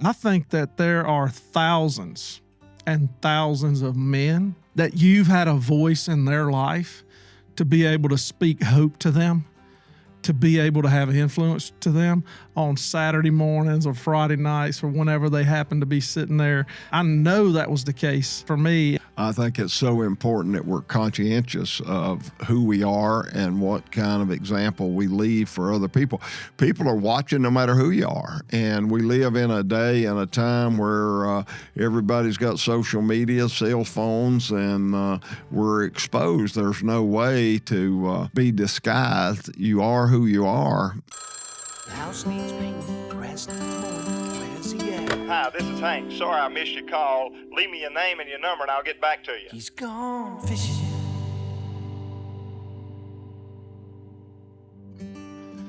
I think that there are thousands and thousands of men that you've had a voice in their life to be able to speak hope to them, to be able to have influence to them on Saturday mornings or Friday nights or whenever they happen to be sitting there. I know that was the case for me. I think it's so important that we're conscientious of who we are and what kind of example we leave for other people. People are watching no matter who you are. And we live in a day and a time where everybody's got social media, cell phones, and we're exposed. There's no way to be disguised. You are who you are. The house needs paint. Grass needs mowing. Where's he at? Hi, this is Hank. Sorry I missed your call. Leave me your name and your number and I'll get back to you. He's gone fishing.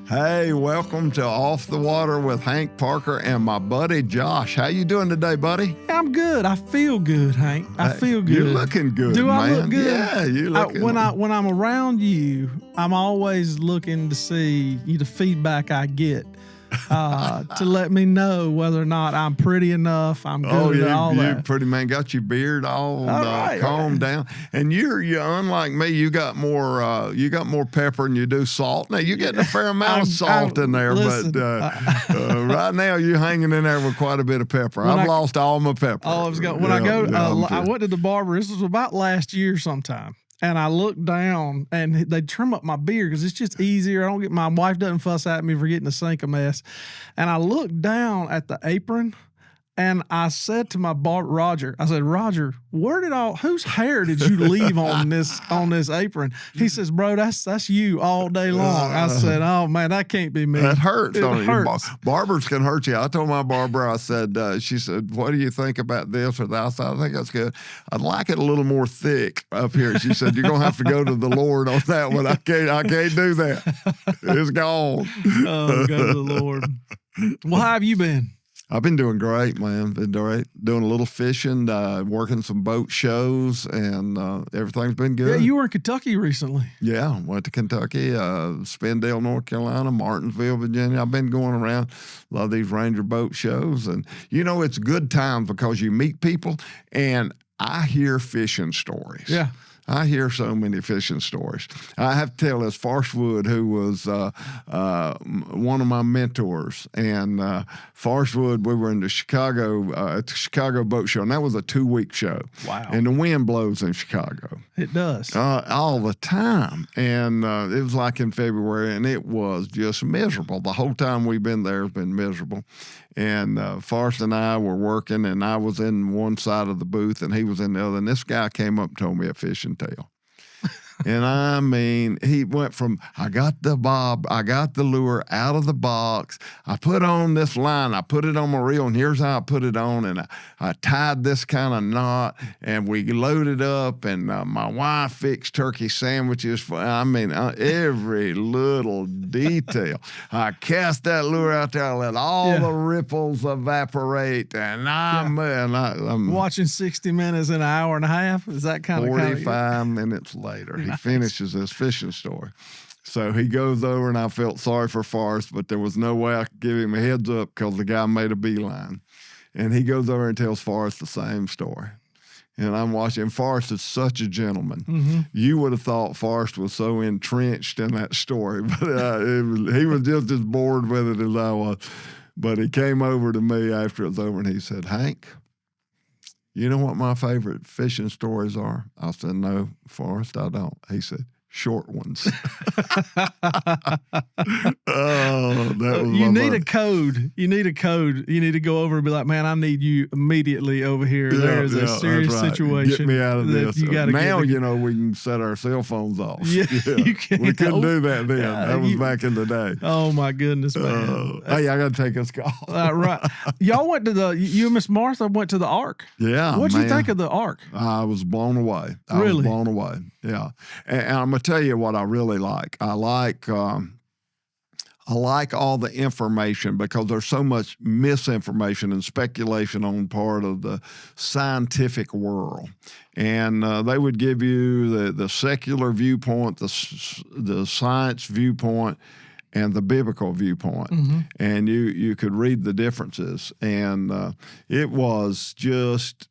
Hey, welcome to Off the Water with Hank Parker and my buddy Josh. How you doing today, buddy? I'm good. I feel good, Hank. I feel good. You're looking good, Do man. I look good? Yeah, you looking. When I'm around you, I'm always looking to see the feedback I get to let me know whether or not I'm pretty enough. I'm good at all that. You pretty man, got your beard all right, calmed down, and you're unlike me. You got more pepper than you do salt. Now you getting a fair amount of salt in there, listen, but right now you're hanging in there with quite a bit of pepper. I've lost all my pepper. I went to the barber. This was about last year sometime. And I looked down, and they trim up my beard because it's just easier. My wife doesn't fuss at me for getting the sink a mess. And I looked down at the apron, and I said to my barber, Roger, I said, Roger, whose hair did you leave on this apron? He says, bro, that's you all day long. I said, oh man, that can't be me. That hurts. It hurts. Barbers can hurt you. I told my barber, I said, she said, what do you think about this or that? I said, I think that's good. I'd like it a little more thick up here. She said, you're gonna have to go to the Lord on that one. I can't do that. It's gone. Oh, go to the Lord. Well, how have you been? I've been doing great, man. Been great. Doing a little fishing, working some boat shows, and everything's been good. Yeah, you were in Kentucky recently. Yeah, went to Kentucky, Spindale, North Carolina, Martinsville, Virginia. I've been going around a lot of these Ranger boat shows, and it's good times because you meet people, and I hear fishing stories. Yeah. I hear so many fishing stories. I have to tell this, Forrest Wood, who was one of my mentors, and Forrest Wood, we were in the Chicago Boat Show, and that was a 2-week show. Wow. And the wind blows in Chicago. It does. All the time. And it was like in February, and it was just miserable. The whole time we've been there has been miserable. And Forrest and I were working, and I was in one side of the booth, and he was in the other. And this guy came up and told me a fishing tale. And I mean, he went from, I got the lure out of the box. I put on this line. I put it on my reel, and here's how I put it on. And I tied this kind of knot, and we loaded up, and my wife fixed turkey sandwiches. Every little detail. I cast that lure out there. I let all the ripples evaporate. And I'm watching 60 Minutes in an hour and a half. Is that kind of 45 minutes later? He finishes his fishing story. So he goes over, and I felt sorry for Forrest, but there was no way I could give him a heads up because the guy made a beeline. And he goes over and tells Forrest the same story. And I'm watching. Forrest is such a gentleman. Mm-hmm. You would have thought Forrest was so entrenched in that story, but he was just as bored with it as I was. But he came over to me after it was over, and he said, Hank, you know what my favorite fishing stories are? I said, no, Forrest, I don't. He said, short ones. You need a code. You need to go over and be like, man, I need you immediately over here. There's a serious situation. Get me out of this. We can set our cell phones off. Yeah. You can. We couldn't do that then. That was back in the day. Oh, my goodness, man. Hey, I got to take this call. Right. Y'all went to you and Miss Martha went to the Ark. Yeah. What'd you think of the Ark? I was blown away. Really? Yeah. And I'm going to tell you what I really like. I like all the information because there's so much misinformation and speculation on part of the scientific world. And they would give you the secular viewpoint, the science viewpoint, and the biblical viewpoint, and you could read the differences, and it was just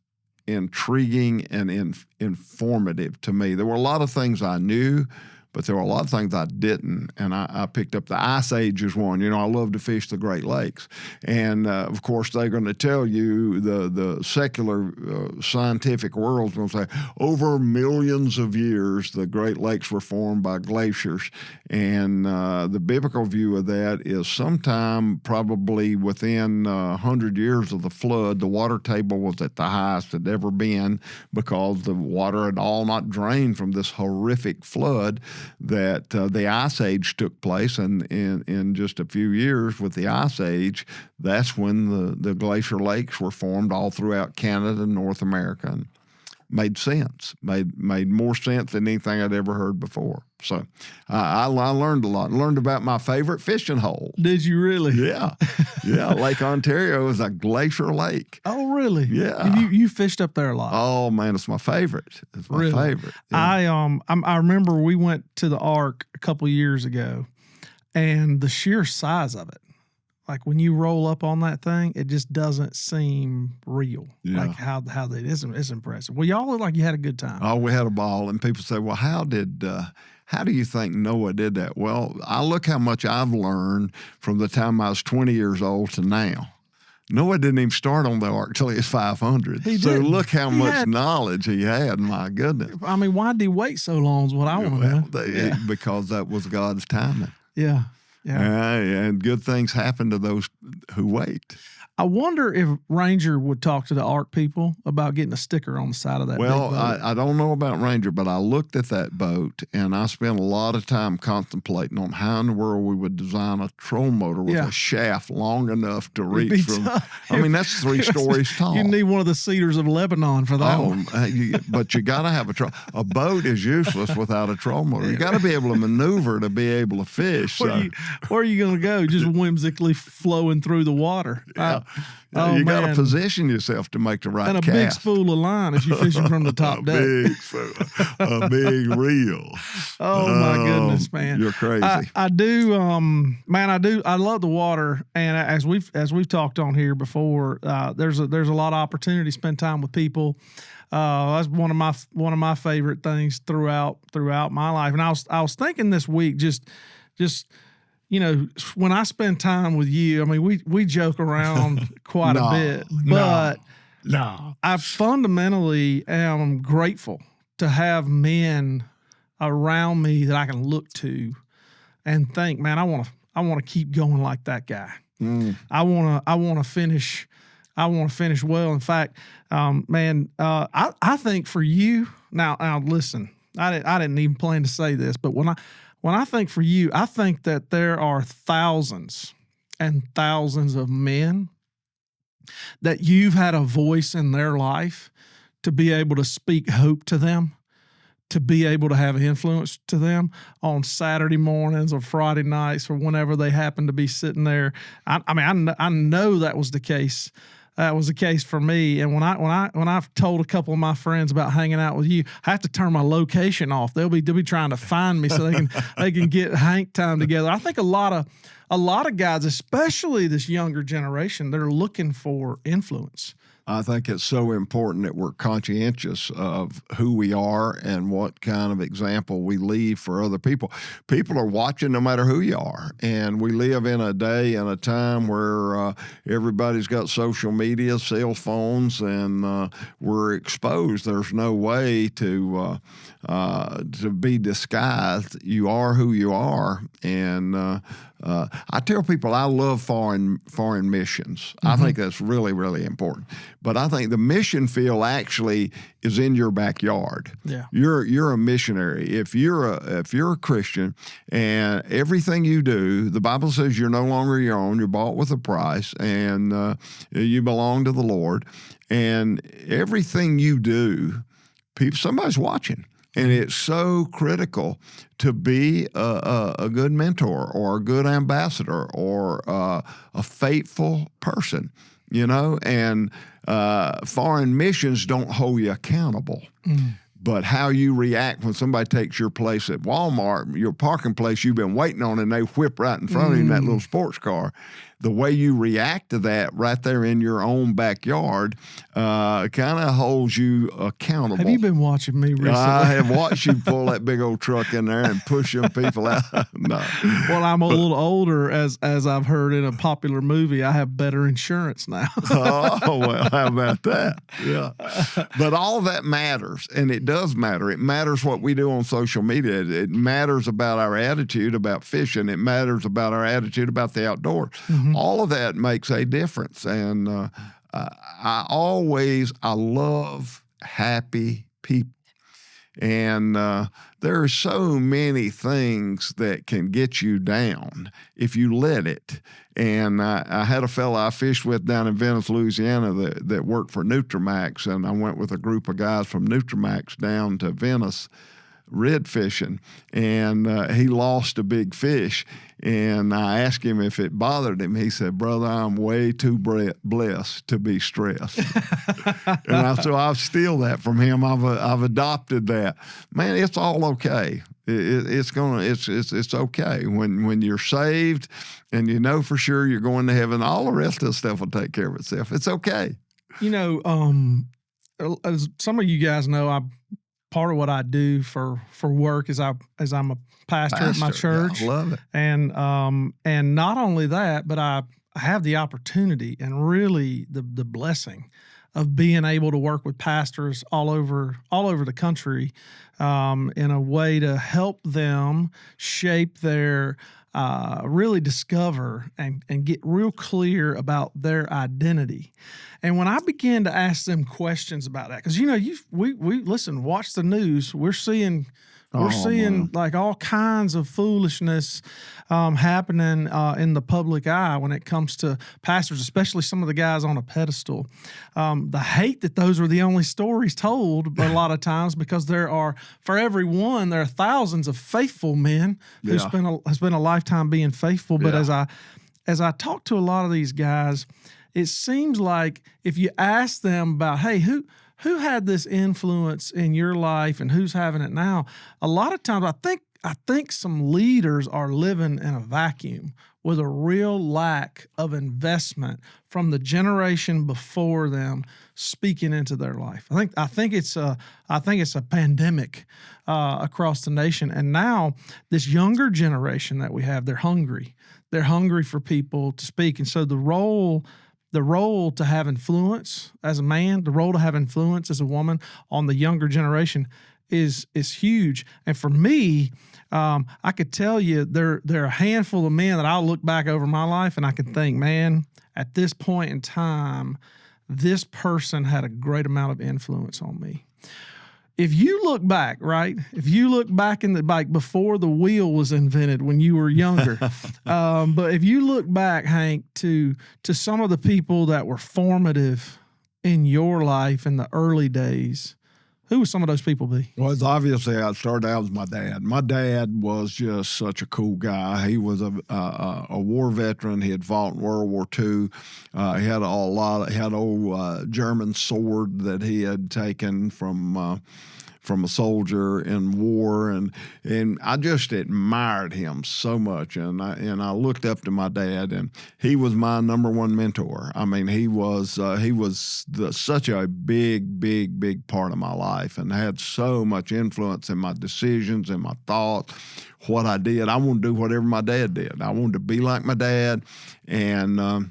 intriguing and informative to me. There were a lot of things I knew, but there were a lot of things I didn't, and I picked up the Ice Age as one. I love to fish the Great Lakes, and of course they're going to tell you the secular scientific world's going to say over millions of years the Great Lakes were formed by glaciers, and the biblical view of that is sometime probably within 100 years of the flood, the water table was at the highest it had ever been because the water had all not drained from this horrific flood that the Ice Age took place, and in just a few years with the Ice Age, that's when the glacier lakes were formed all throughout Canada and North America, and made sense, made more sense than anything I'd ever heard before. So I learned a lot. Learned about my favorite fishing hole. Did you really? Yeah. Lake Ontario is a glacier lake. Oh, really? Yeah. You fished up there a lot. Oh man, it's my favorite. It's my favorite. Yeah. I remember we went to the Ark a couple of years ago, and the sheer size of it. Like when you roll up on that thing, it just doesn't seem real. Yeah. Like how they it's impressive. Well, y'all look like you had a good time. Oh, we had a ball, and people say, "Well, how do you think Noah did that?" Well, I look how much I've learned from the time I was 20 years old to now. Noah didn't even start on the ark till he was 500. So look how much knowledge he had. My goodness. I mean, why did he wait so long is what I want to know. Because that was God's timing. Yeah. And good things happen to those who wait. I wonder if Ranger would talk to the Ark people about getting a sticker on the side of that. Well, big boat. I don't know about Ranger, but I looked at that boat, and I spent a lot of time contemplating on how in the world we would design a trolling motor with a shaft long enough to reach from. I mean, that's 3 stories tall. You need one of the cedars of Lebanon for that one. But you got to have a boat is useless without a trolling motor. You got to be able to maneuver to be able to fish. Where are you going to go? Just whimsically flowing through the water. Yeah. You got to position yourself to make the right and a cast. big spool of line if you're fishing from the top deck. A big reel. Oh my goodness, man! You're crazy. I do, man. I love the water, and as we've talked on here before, there's a lot of opportunity to spend time with people. That's one of my favorite things throughout my life. And I was thinking this week, just. When I spend time with you, I mean, we joke around quite a bit, but I fundamentally am grateful to have men around me that I can look to and think, man, I want to keep going like that guy. I want to finish well. In fact, I think for you now listen, I didn't even plan to say this, but when I think for you, I think that there are thousands and thousands of men that you've had a voice in their life to be able to speak hope to them, to be able to have influence to them on Saturday mornings or Friday nights or whenever they happen to be sitting there. I know that was the case. That was the case for me. And when I've told a couple of my friends about hanging out with you, I have to turn my location off. They'll be trying to find me so they can get Hank time together. I think a lot of guys, especially this younger generation, they're looking for influence. I think it's so important that we're conscientious of who we are and what kind of example we leave for other people. People are watching no matter who you are. And we live in a day and a time where everybody's got social media, cell phones, and we're exposed. There's no way to be disguised. You are who you are. And I tell people I love foreign missions. I think that's really, really important. But I think the mission field actually is in your backyard. Yeah. You're a missionary. If you're a Christian and everything you do, the Bible says you're no longer your own, you're bought with a price, and you belong to the Lord. And everything you do, somebody's watching. And it's so critical to be a good mentor or a good ambassador or a faithful person, and foreign missions don't hold you accountable. But how you react when somebody takes your place at Walmart, your parking place you've been waiting on, and they whip right in front of you in that little sports car, the way you react to that right there in your own backyard kind of holds you accountable. Have you been watching me recently? I have watched you pull that big old truck in there and push them people out. No. Well, I'm a little older, as I've heard in a popular movie. I have better insurance now. Oh, well, how about that? Yeah. But all that matters, and it does matter. It matters what we do on social media. It matters about our attitude about fishing. It matters about our attitude about the outdoors. Mm-hmm. All of that makes a difference. And I love happy people. And there are so many things that can get you down if you let it. And I had a fellow I fished with down in Venice, Louisiana that worked for Nutramax, and I went with a group of guys from Nutramax down to Venice red fishing, and he lost a big fish. And I asked him if it bothered him. He said, "Brother, I'm way too blessed to be stressed." And so I've steal that from him. I've adopted that. Man, it's all okay. It's okay when you're saved and you know for sure you're going to heaven. All the rest of the stuff will take care of itself. It's okay. You know, as some of you guys know, part of what I do for work is I'm a pastor at my church. Yeah, I love it. And not only that, but I have the opportunity and really the blessing of being able to work with pastors all over the country in a way to help them shape their really discover and get real clear about their identity. And when I began to ask them questions about that, because we listen, watch the news, we're seeing like all kinds of foolishness happening in the public eye when it comes to pastors, especially some of the guys on a pedestal. The hate that those are the only stories told a lot of times, because for every one, there are thousands of faithful men who spent a lifetime being faithful. But as I talk to a lot of these guys, it seems like if you ask them about, hey, who had this influence in your life and who's having it now, a lot of times I think some leaders are living in a vacuum with a real lack of investment from the generation before them speaking into their life. I think it's a pandemic across the nation. And now this younger generation that we have, they're hungry. They're hungry for people to speak. And so the role to have influence as a man, the role to have influence as a woman on the younger generation is huge. And for me, I could tell you there are a handful of men that I'll look back over my life and I can think, man, at this point in time, this person had a great amount of influence on me. If you look back, right? If you look back before the wheel was invented when you were younger, but if you look back, Hank, to some of the people that were formative in your life in the early days, who would some of those people be? Well, it's obviously I started out with my dad. My dad was just such a cool guy. He was a war veteran. He had fought in World War II. He had an old German sword that he had taken from a soldier in war, and I just admired him so much, and I looked up to my dad, and he was my number one mentor. I mean, he was such a big part of my life, and had so much influence in my decisions and my thoughts, what I did. I wanted to do whatever my dad did. I wanted to be like my dad, and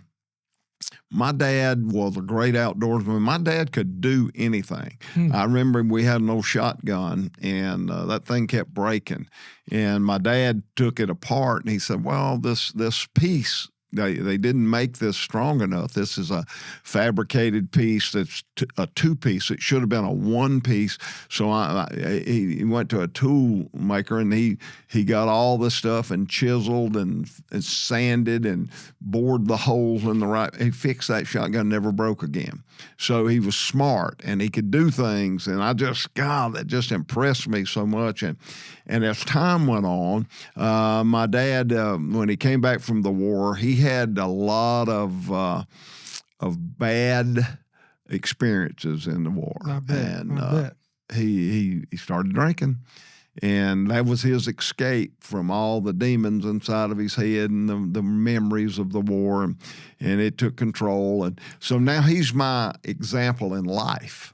my dad was a great outdoorsman. My dad could do anything. I remember we had an old shotgun, and that thing kept breaking. And my dad took it apart, and he said, "Well, this piece, they didn't make this strong enough. This is a fabricated piece that's a two-piece. It should have been a one-piece." So he went to a tool maker, and he got all this stuff and chiseled and sanded and bored the holes in the right. He fixed that shotgun, never broke again. So he was smart, and he could do things, and that just impressed me so much. And as time went on, my dad, when he came back from the war, he had a lot of bad experiences in the war. I bet. he started drinking. And that was his escape from all the demons inside of his head and the memories of the war. And it took control. And so now he's my example in life.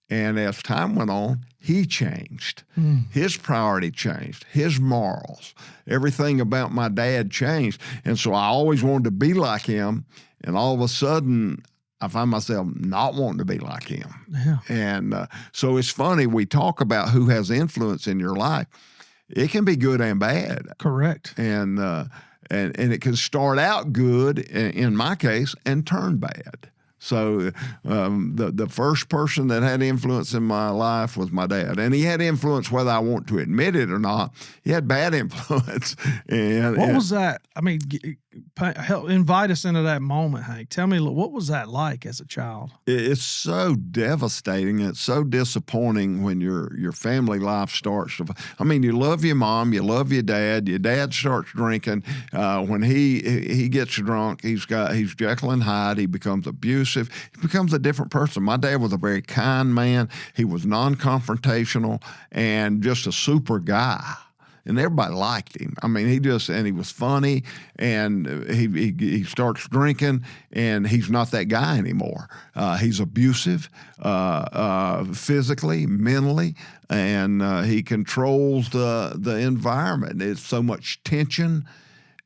And as time went on, he changed. His priority changed. His morals. Everything about my dad changed. And so I always wanted to be like him. And all of a sudden, I find myself not wanting to be like him. Yeah. And so it's funny, we talk about who has influence in your life. It can be good and bad. Correct. And it can start out good, in my case, and turn bad. So the first person that had influence in my life was my dad. And he had influence whether I want to admit it or not. He had bad influence. What was that? I mean, invite us into that moment, Hank. Tell me, what was that like as a child? It's so devastating. It's so disappointing when your family life starts to. I mean, you love your mom, you love your dad. Your dad starts drinking. When he gets drunk, he's Jekyll and Hyde. He becomes abusive. He becomes a different person. My dad was a very kind man. He was non-confrontational and just a super guy. And everybody liked him. I mean, he was funny, and he starts drinking, and he's not that guy anymore. He's abusive, physically, mentally, and he controls the environment. It's so much tension.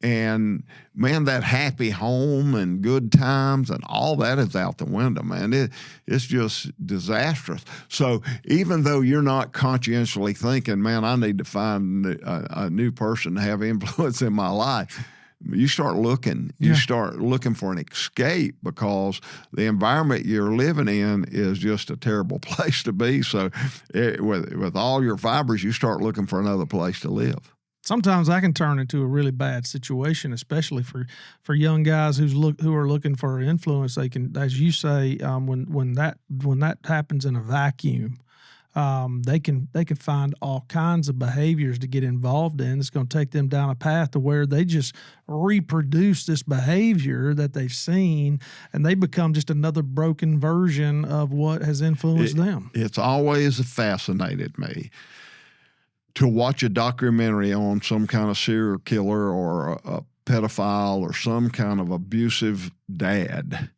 And man, that happy home and good times and all that is out the window, man. It's just disastrous. So even though you're not conscientiously thinking, man, I need to find a new person to have influence in my life, you start looking. You start looking for an escape because the environment you're living in is just a terrible place to be. So with all your fibers, you start looking for another place to live. Sometimes I can turn into a really bad situation, especially for young guys who are looking for influence. They can, as you say, when that happens in a vacuum, they can find all kinds of behaviors to get involved in. It's going to take them down a path to where they just reproduce this behavior that they've seen, and they become just another broken version of what has influenced them. It's always fascinated me to watch a documentary on some kind of serial killer or a pedophile or some kind of abusive dad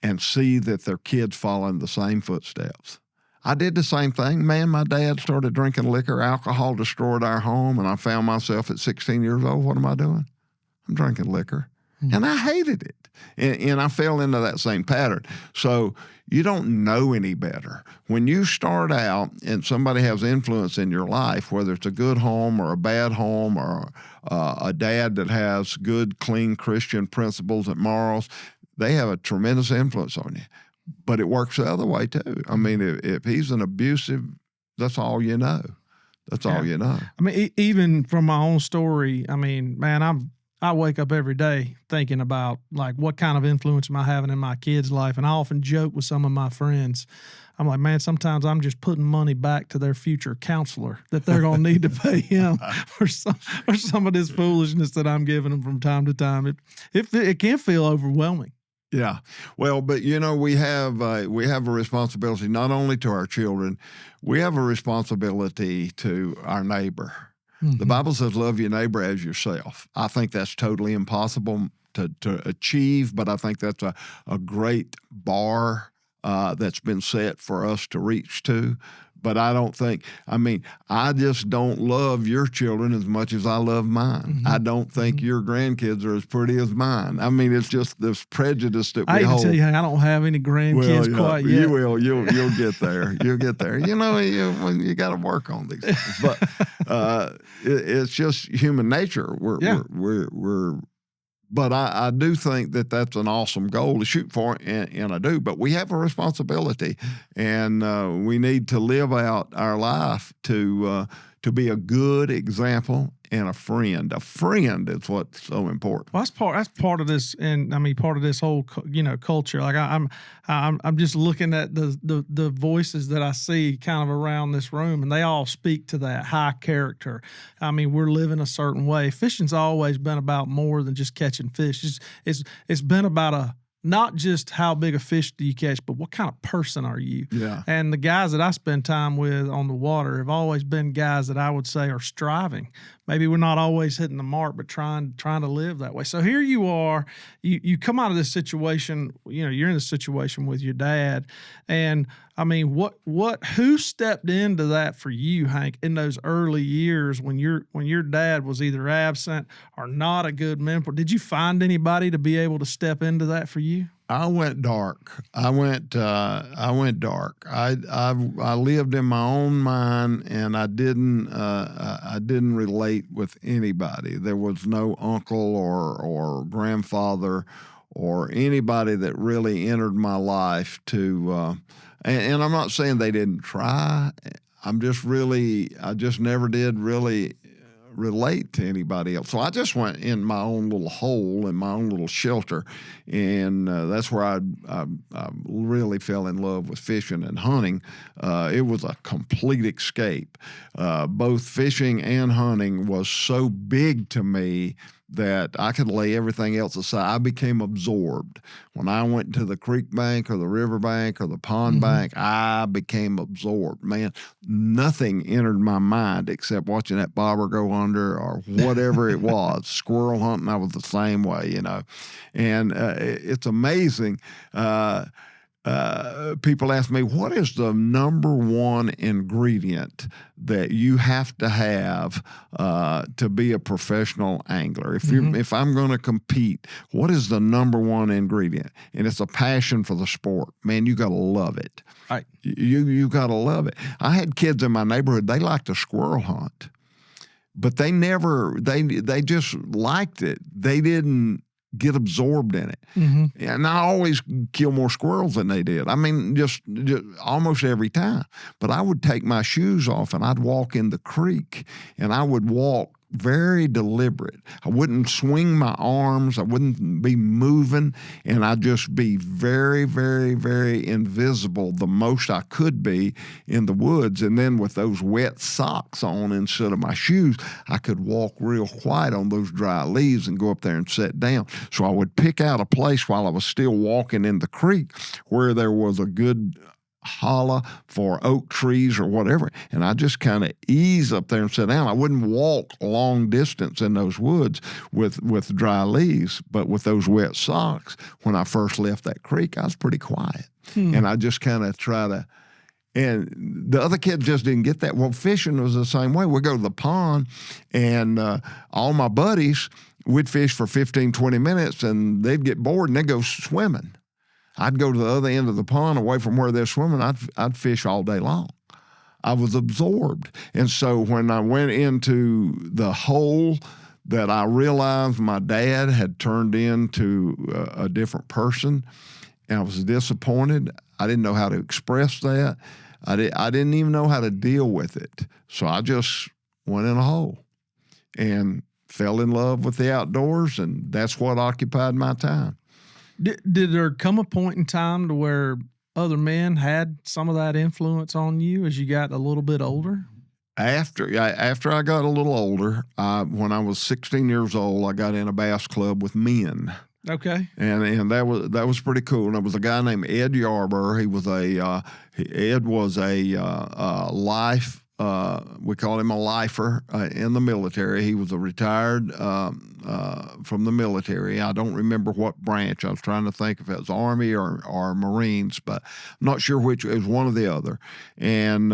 and see that their kids follow in the same footsteps. I did the same thing. Man, my dad started drinking liquor. Alcohol destroyed our home, and I found myself at 16 years old. What am I doing? I'm drinking liquor. And I hated it. And I fell into that same pattern. So you don't know any better. When you start out and somebody has influence in your life, whether it's a good home or a bad home or a dad that has good, clean Christian principles and morals, they have a tremendous influence on you. But it works the other way too. I mean, if he's an abusive, that's all you know. That's all you know. I mean, even from my own story, I mean, man, I wake up every day thinking about, like, what kind of influence am I having in my kids' life? And I often joke with some of my friends. I'm like, man, sometimes I'm just putting money back to their future counselor that they're going to need to pay him for some of this foolishness that I'm giving them from time to time. It can feel overwhelming. Yeah. Well, but we have a responsibility not only to our children, we have a responsibility to our neighbor. The Bible says, love your neighbor as yourself. I think that's totally impossible to achieve, but I think that's a great bar that's been set for us to reach to. But I just don't love your children as much as I love mine. I don't think your grandkids are as pretty as mine. I mean, it's just this prejudice that we hold. I tell you, I don't have any grandkids quite yet. You will. You'll get there. You'll get there. You got to work on these things. But it's just human nature. But I do think that that's an awesome goal to shoot for, and I do. But we have a responsibility, and we need to live out our life to be a good example and a friend. A friend is what's so important. Well, that's part of this, and I mean part of this whole culture. Like I'm just looking at the voices that I see kind of around this room, and they all speak to that high character. I mean, we're living a certain way. Fishing's always been about more than just catching fish. It's been about not just how big a fish do you catch, but what kind of person are you? Yeah. And the guys that I spend time with on the water have always been guys that I would say are striving. Maybe we're not always hitting the mark, but trying to live that way. So here you are, you come out of this situation, you're in this situation with your dad. And I mean, who stepped into that for you, Hank, in those early years when your dad was either absent or not a good mentor? Did you find anybody to be able to step into that for you? I went dark. I went dark. I lived in my own mind, and I didn't relate with anybody. There was no uncle or grandfather or anybody that really entered my life to. And I'm not saying they didn't try. I just never did really relate to anybody else. So I just went in my own little hole, in my own little shelter, and that's where I really fell in love with fishing and hunting. It was a complete escape. Both fishing and hunting was so big to me that I could lay everything else aside. I became absorbed. When I went to the creek bank or the river bank or the pond bank, I became absorbed. Man, nothing entered my mind except watching that bobber go under or whatever it was. Squirrel hunting, I was the same way, And it's amazing. People ask me, what is the number one ingredient that you have to have to be a professional angler? If I'm going to compete, what is the number one ingredient? And it's a passion for the sport. Man, you got to love it. Right. You got to love it. I had kids in my neighborhood, they liked to squirrel hunt, but they just liked it. They didn't get absorbed in it. And I always kill more squirrels than they did. I mean, just almost every time. But I would take my shoes off and I'd walk in the creek, and I would walk very deliberate. I wouldn't swing my arms. I wouldn't be moving, and I'd just be very, very, very invisible, the most I could be in the woods. And then with those wet socks on instead of my shoes, I could walk real quiet on those dry leaves and go up there and sit down. So I would pick out a place while I was still walking in the creek where there was a good hollow for oak trees or whatever, and I just kind of ease up there and sit down. I wouldn't walk long distance in those woods with dry leaves, but with those wet socks, when I first left that creek, I was pretty quiet. And I just kind of try to, and the other kids just didn't get that. Well, fishing was the same way. We'd go to the pond, and all my buddies, we'd fish for 15, 20 minutes, and they'd get bored, and they'd go swimming. I'd go to the other end of the pond away from where they're swimming. I'd fish all day long. I was absorbed. And so when I went into the hole that I realized my dad had turned into a different person, and I was disappointed. I didn't know how to express that. I didn't even know how to deal with it. So I just went in a hole and fell in love with the outdoors, and that's what occupied my time. Did there come a point in time to where other men had some of that influence on you as you got a little bit older? After I got a little older, when I was 16 years old, I got in a bass club with men. Okay. And that was pretty cool. And there was a guy named Ed Yarborough. Ed was a life. We call him a lifer in the military. He was a retired from the military. I don't remember what branch. I was trying to think if it was Army or Marines, but I'm not sure which. It was one or the other. And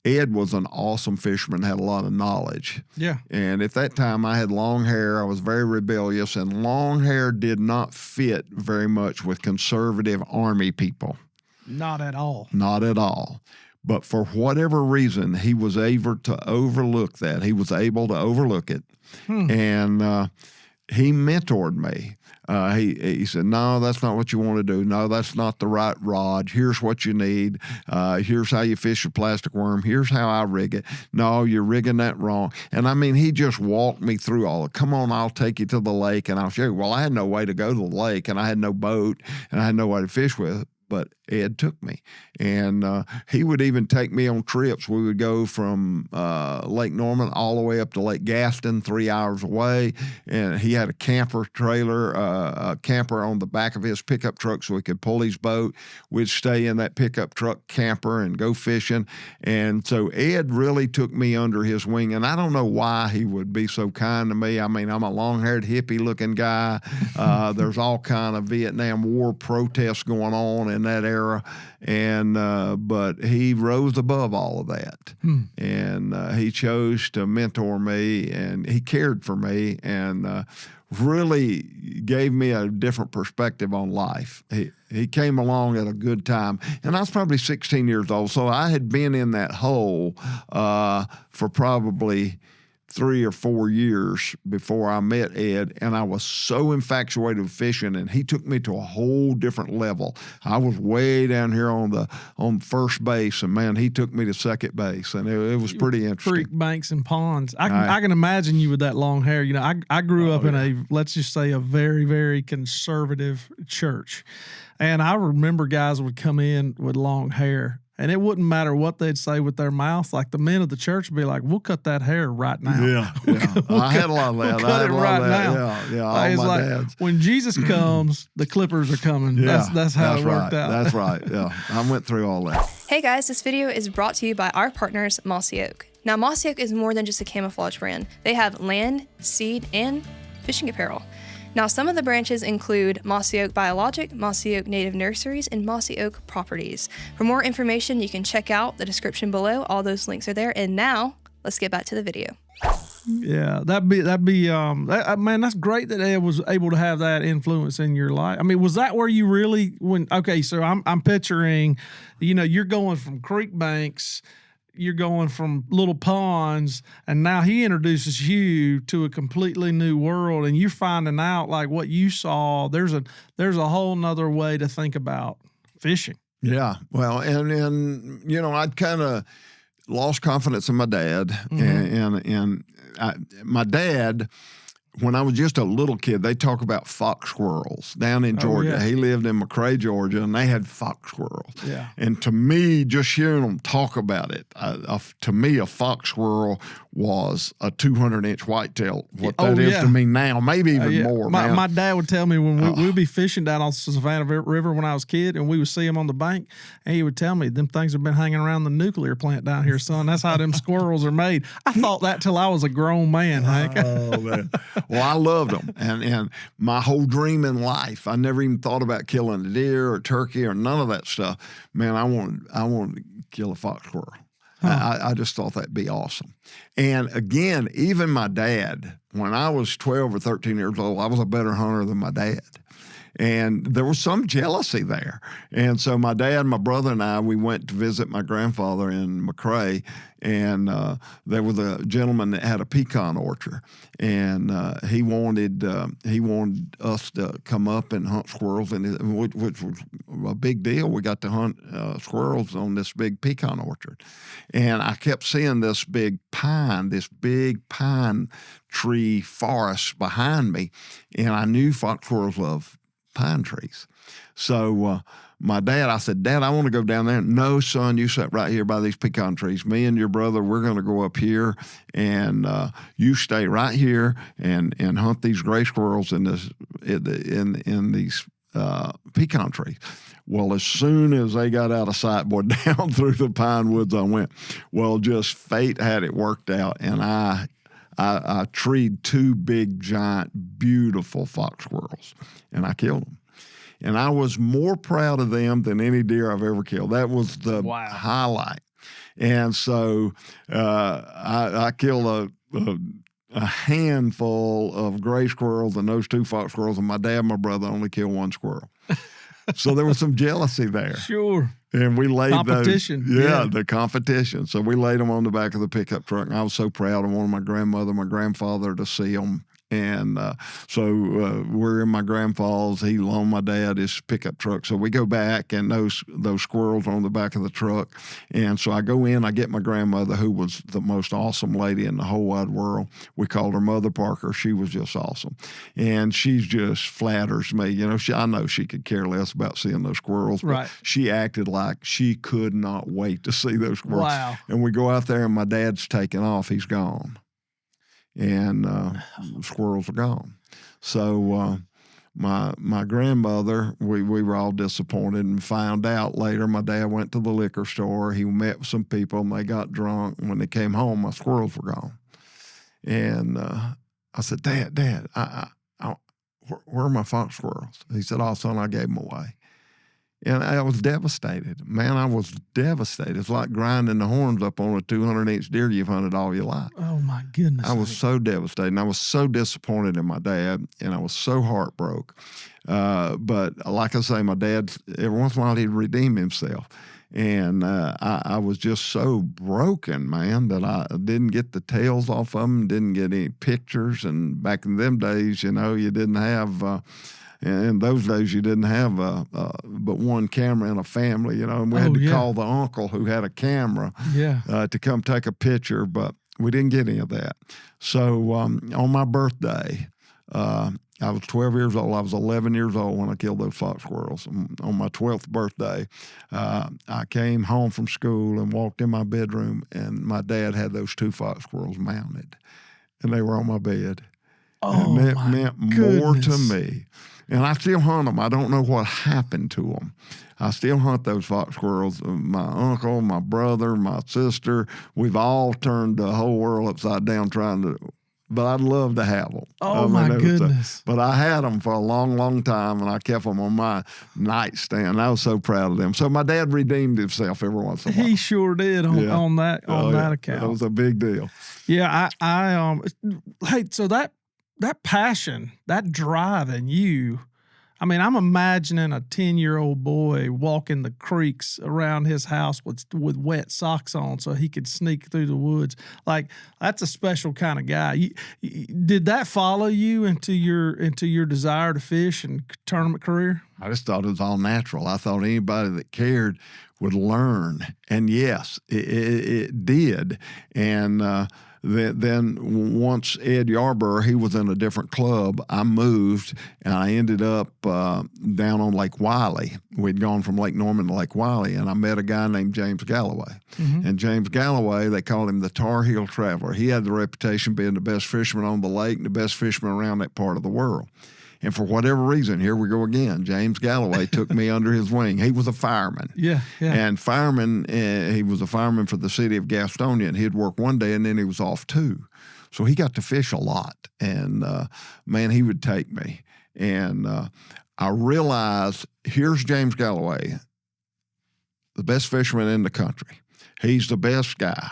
Ed was an awesome fisherman, had a lot of knowledge. Yeah. And at that time, I had long hair. I was very rebellious, and long hair did not fit very much with conservative Army people. Not at all. Not at all. But for whatever reason, he was able to overlook that. He was able to overlook it. And he mentored me. He said, no, that's not what you want to do. No, that's not the right rod. Here's what you need. Here's how you fish a plastic worm. Here's how I rig it. No, you're rigging that wrong. And I mean, he just walked me through all of it. Come on, I'll take you to the lake and I'll show you. Well, I had no way to go to the lake, and I had no boat, and I had no way to fish with. but Ed took me, and he would even take me on trips. We would go from Lake Norman all the way up to Lake Gaston, 3 hours away, and he had a camper trailer, a camper on the back of his pickup truck so he could pull his boat. We'd stay in that pickup truck camper and go fishing, and so Ed really took me under his wing, and I don't know why he would be so kind to me. I mean, I'm a long-haired, hippie-looking guy. There's all kind of Vietnam War protests going on in that era, and but he rose above all of that, and he chose to mentor me, and he cared for me, and really gave me a different perspective on life. He came along at a good time, and I was probably 16 years old, so I had been in that hole for probably 3 or 4 years before I met Ed, and I was so infatuated with fishing, and he took me to a whole different level. I was way down here on first base, and man, he took me to second base, and it was pretty interesting. Creek banks and ponds. I can imagine you with that long hair. You know, I grew up in a, let's just say, a very, very conservative church, and I remember guys would come in with long hair. And it wouldn't matter what they'd say with their mouth. Like the men of the church would be like, "We'll cut that hair right now." Yeah, I had a lot of that. We'll cut it right now. Yeah, all it's my like dads. when Jesus comes, the clippers are coming. Yeah, that's how it worked out. That's right. Yeah, I went through all that. Hey guys, this video is brought to you by our partners, Mossy Oak. Now, Mossy Oak is more than just a camouflage brand. They have land, seed, and fishing apparel. Now, some of the branches include Mossy Oak Biologic, Mossy Oak Native Nurseries, and Mossy Oak Properties. For more information, you can check out the description below. All those links are there. And now, let's get back to the video. Yeah, man, that's great that Ed was able to have that influence in your life. I mean, was that where you really so I'm picturing, you're going from creek banks, you're going from little ponds, and now he introduces you to a completely new world, and you're finding out like what you saw. There's a whole nother way to think about fishing. Yeah, well, and I'd kind of lost confidence in my dad, and my dad. When I was just a little kid, they talk about fox squirrels down in Georgia. Oh, yeah. He lived in McRae, Georgia, and they had fox squirrels. Yeah. And to me, just hearing them talk about it, to me, a fox squirrel was a 200-inch whitetail. What that is to me now, maybe even more. My dad would tell me when we'd be fishing down on the Savannah River when I was a kid, and we would see them on the bank, and he would tell me, them things have been hanging around the nuclear plant down here, son. That's how them squirrels are made. I thought that till I was a grown man, Hank. Oh, man. Well, I loved them, and my whole dream in life, I never even thought about killing a deer or turkey or none of that stuff. Man, I wanted to kill a fox squirrel. I just thought that'd be awesome. And again, even my dad, when I was 12 or 13 years old, I was a better hunter than my dad. And there was some jealousy there. And so my dad, my brother, and I, we went to visit my grandfather in McRae, and there was a gentleman that had a pecan orchard, and he wanted us to come up and hunt squirrels, which was a big deal. We got to hunt squirrels on this big pecan orchard, and I kept seeing this big pine tree forest behind me, and I knew fox squirrels love pine trees. So I said, Dad, I want to go down there. No, son, you sit right here by these pecan trees. Me and your brother, we're going to go up here, and you stay right here and hunt these gray squirrels in these pecan trees. Well, as soon as they got out of sight, boy, down through the pine woods I went. Well, just fate had it worked out, and I treed 2 big, giant, beautiful fox squirrels, and I killed them. And I was more proud of them than any deer I've ever killed. That was the highlight. And so I killed a handful of gray squirrels and those 2 fox squirrels, and my dad and my brother only killed 1 squirrel. So there was some jealousy there. Sure. And we laid competition. The competition. So we laid them on the back of the pickup truck, and I was so proud. I wanted my grandmother, my grandfather to see them. And so we're in my grandfather's. He loaned my dad his pickup truck. So we go back, and those squirrels are on the back of the truck. And so I go in, I get my grandmother, who was the most awesome lady in the whole wide world. We called her Mother Parker. She was just awesome. And she just flatters me. You know, I know she could care less about seeing those squirrels, but Right. she acted like she could not wait to see those squirrels. Wow. And we go out there, and my dad's taking off. He's gone. And the squirrels are gone. So my grandmother, we were all disappointed, and found out later my dad went to the liquor store. He met with some people, and they got drunk. And when they came home, my squirrels were gone. And I said, Dad, where are my fox squirrels? He said, oh, son, I gave them away. And I was devastated. Man, I was devastated. It's like grinding the horns up on a 200-inch deer you've hunted all your life. Oh, my goodness. I was so devastated. And I was so disappointed in my dad, and I was so heartbroken. But like I say, my dad, every once in a while, he'd redeem himself. And I was just so broken, man, that I didn't get the tails off of them, didn't get any pictures. And back in them days, you know, you didn't have... in those days, you didn't have but one camera in a family, you know, and we had to call the uncle who had a camera to come take a picture, but we didn't get any of that. So on my birthday, I was 12 years old. I was 11 years old when I killed those fox squirrels. On my 12th birthday, I came home from school and walked in my bedroom, and my dad had those 2 fox squirrels mounted, and they were on my bed. Oh, and that my meant goodness. more to me. And I still hunt them. I don't know what happened to them. I still hunt those fox squirrels. My uncle, my brother, my sister, we've all turned the whole world upside down trying to, but I'd love to have them. Oh, my goodness. But I had them for a long, long time, and I kept them on my nightstand. I was so proud of them. So my dad redeemed himself every once in a while. He sure did on that account. That was a big deal. Yeah, hey, so that passion, that drive in you, I mean, I'm imagining a 10-year-old boy walking the creeks around his house with wet socks on so he could sneak through the woods. Like, that's a special kind of guy. Did that follow you into your desire to fish and tournament career? I just thought it was all natural. I thought anybody that cared would learn. And yes, it did. And then once Ed Yarborough, he was in a different club, I moved, and I ended up down on Lake Wiley. We'd gone from Lake Norman to Lake Wiley, and I met a guy named James Galloway. Mm-hmm. And James Galloway, they called him the Tar Heel Traveler. He had the reputation of being the best fisherman on the lake and the best fisherman around that part of the world. And for whatever reason, here we go again, James Galloway took me under his wing. He was a fireman. Yeah. And fireman, he was a fireman for the city of Gastonia, and he'd work one day, and then he was off too. So he got to fish a lot. And, man, he would take me. And I realized, here's James Galloway, the best fisherman in the country. He's the best guy.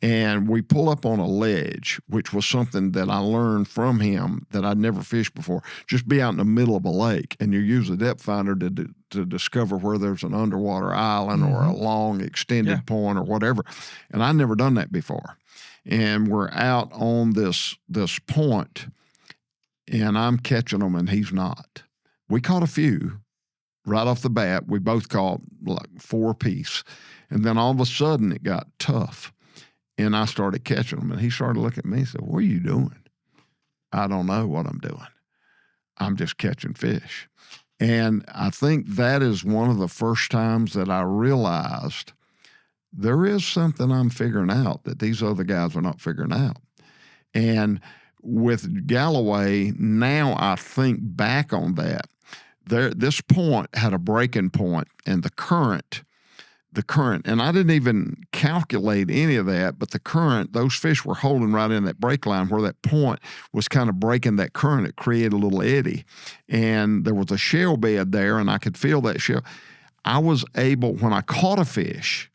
And we pull up on a ledge, which was something that I learned from him that I'd never fished before. Just be out in the middle of a lake, and you use a depth finder to discover where there's an underwater island or a long extended point or whatever. And I'd never done that before. And we're out on this point, and I'm catching them, and he's not. We caught a few right off the bat. We both caught like 4 apiece. And then all of a sudden it got tough. And I started catching them, and he started looking at me and said, what are you doing? I don't know what I'm doing. I'm just catching fish. And I think that is one of the first times that I realized there is something I'm figuring out that these other guys are not figuring out. And with Galloway, now I think back on that. This point had a breaking point, and the current, and I didn't even calculate any of that, but the current, those fish were holding right in that break line where that point was kind of breaking that current. It created a little eddy, and there was a shell bed there, and I could feel that shell. I was able, when I caught a fish,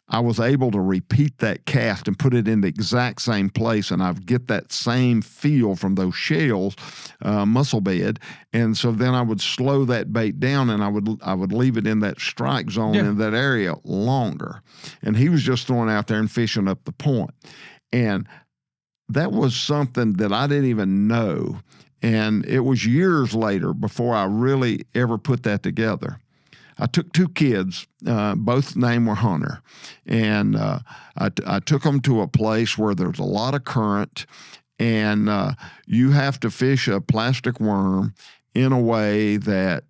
I was able to repeat that cast and put it in the exact same place, and I'd get that same feel from those shells, muscle bed. And so then I would slow that bait down, and I would leave it in that strike zone in that area longer. And he was just throwing out there and fishing up the point. And that was something that I didn't even know. And it was years later before I really ever put that together. I took two kids, both named were Hunter, and I took them to a place where there's a lot of current, and you have to fish a plastic worm in a way that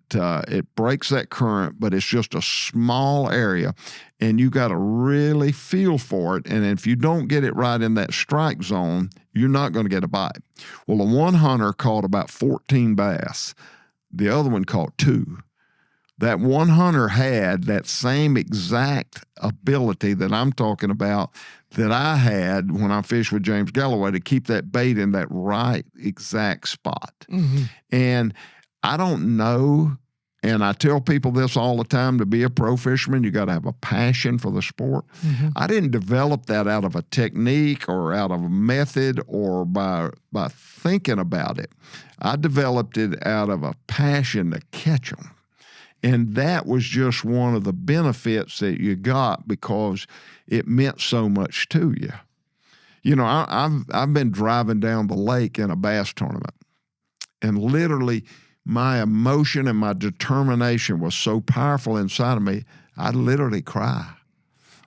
it breaks that current, but it's just a small area, and you got to really feel for it. And if you don't get it right in that strike zone, you're not going to get a bite. Well, the one hunter caught about 14 bass. The other one caught 2. That one hunter had that same exact ability that I'm talking about that I had when I fished with James Galloway to keep that bait in that right exact spot. Mm-hmm. And I don't know, and I tell people this all the time, to be a pro fisherman, you got to have a passion for the sport. Mm-hmm. I didn't develop that out of a technique or out of a method or by thinking about it. I developed it out of a passion to catch them. And that was just one of the benefits that you got because it meant so much to you. You know, I've been driving down the lake in a bass tournament, and literally my emotion and my determination was so powerful inside of me, I'd literally cry.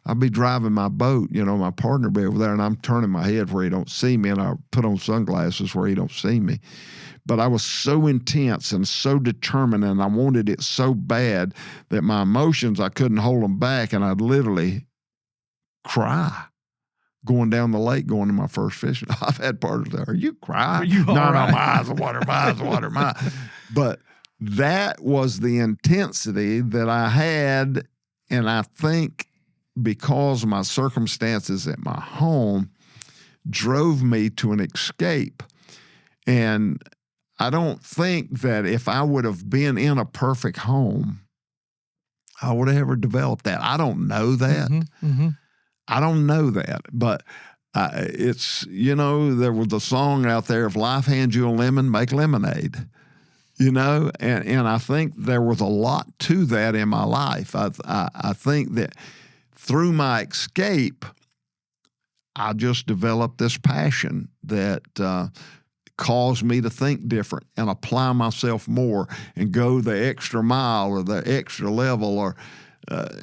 I'd be driving my boat, you know, my partner be over there, and I'm turning my head where he don't see me, and I put on sunglasses where he don't see me. But I was so intense and so determined, and I wanted it so bad that my emotions, I couldn't hold them back, and I'd literally cry going down the lake, going to my first fishing. I've had partners there, you cry? No, my eyes are water, my eyes are water, my. But that was the intensity that I had, and I think because my circumstances at my home drove me to an escape. And I don't think that if I would have been in a perfect home, I would have ever developed that. I don't know that. Mm-hmm. Mm-hmm. I don't know that. But it's, you know, there was a song out there, if life hands you a lemon, make lemonade. You know, and I think there was a lot to that in my life. I think that through my escape, I just developed this passion that caused me to think different and apply myself more and go the extra mile or the extra level, or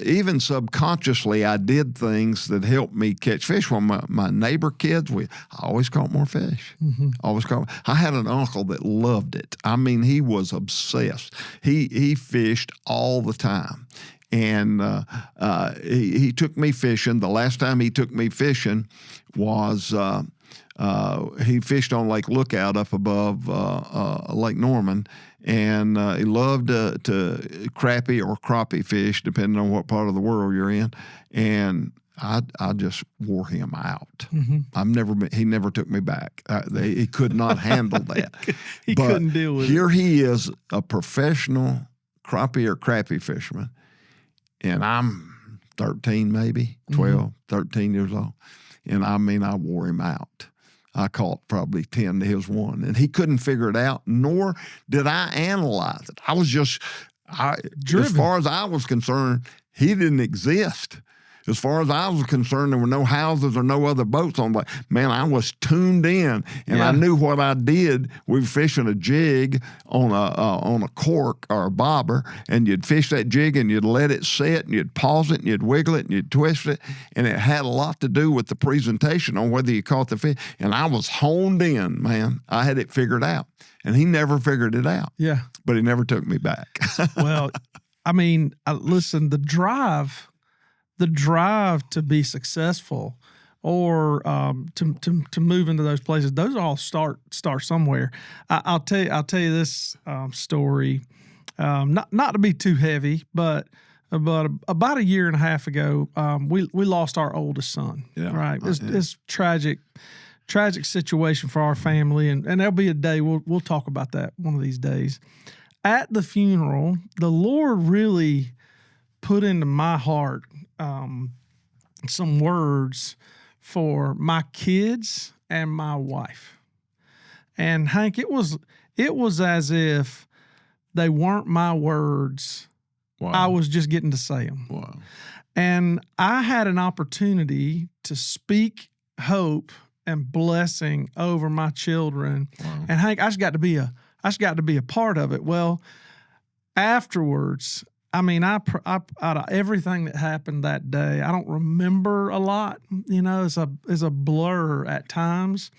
even subconsciously I did things that helped me catch fish. When my neighbor kids, I always caught more fish. Mm-hmm. Always caught. I had an uncle that loved it. I mean, he was obsessed. He fished all the time. And he took me fishing. The last time he took me fishing was he fished on Lake Lookout up above Lake Norman, and he loved to crappie or crappie fish, depending on what part of the world you're in. And I just wore him out. Mm-hmm. He never took me back. He could not handle that. He couldn't deal with it. Here he is, a professional crappie or crappie fisherman. And I'm 13, maybe 12, 13 years old. And I mean, I wore him out. I caught probably 10 to his 1. And he couldn't figure it out, nor did I analyze it. I was just, as far as I was concerned, he didn't exist. As far as I was concerned, there were no houses or no other boats on the lake. Man, I was tuned in, and I knew what I did. We were fishing a jig on a cork or a bobber, and you'd fish that jig, and you'd let it set, and you'd pause it, and you'd wiggle it, and you'd twist it, and it had a lot to do with the presentation on whether you caught the fish. And I was honed in, man. I had it figured out, and he never figured it out. Yeah. But he never took me back. Well, I mean, listen, the drive to be successful or to move into those places, those all start somewhere. I'll tell you this story, not to be too heavy, but about a year and a half ago, we lost our oldest son. Yeah, right. It's tragic situation for our family, and there'll be a day we'll talk about that one of these days. At the funeral, the Lord really put into my heart some words for my kids and my wife. And Hank, it was as if they weren't my words. Wow. I was just getting to say them. Wow. And I had an opportunity to speak hope and blessing over my children. Wow. And Hank, I just got to be a part of it. Well, afterwards, I mean, I out of everything that happened that day, I don't remember a lot. You know, it's a blur at times.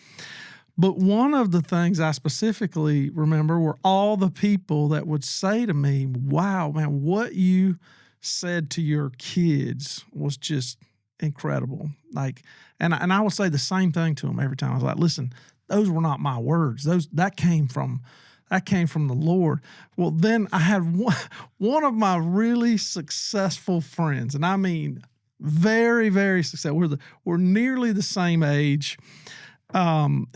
But one of the things I specifically remember were all the people that would say to me, "Wow, man, what you said to your kids was just incredible." Like, and I would say the same thing to them every time. I was like, "Listen, those were not my words. That came from the Lord." Well, then I had one of my really successful friends, and I mean, very, very successful. We're nearly the same age.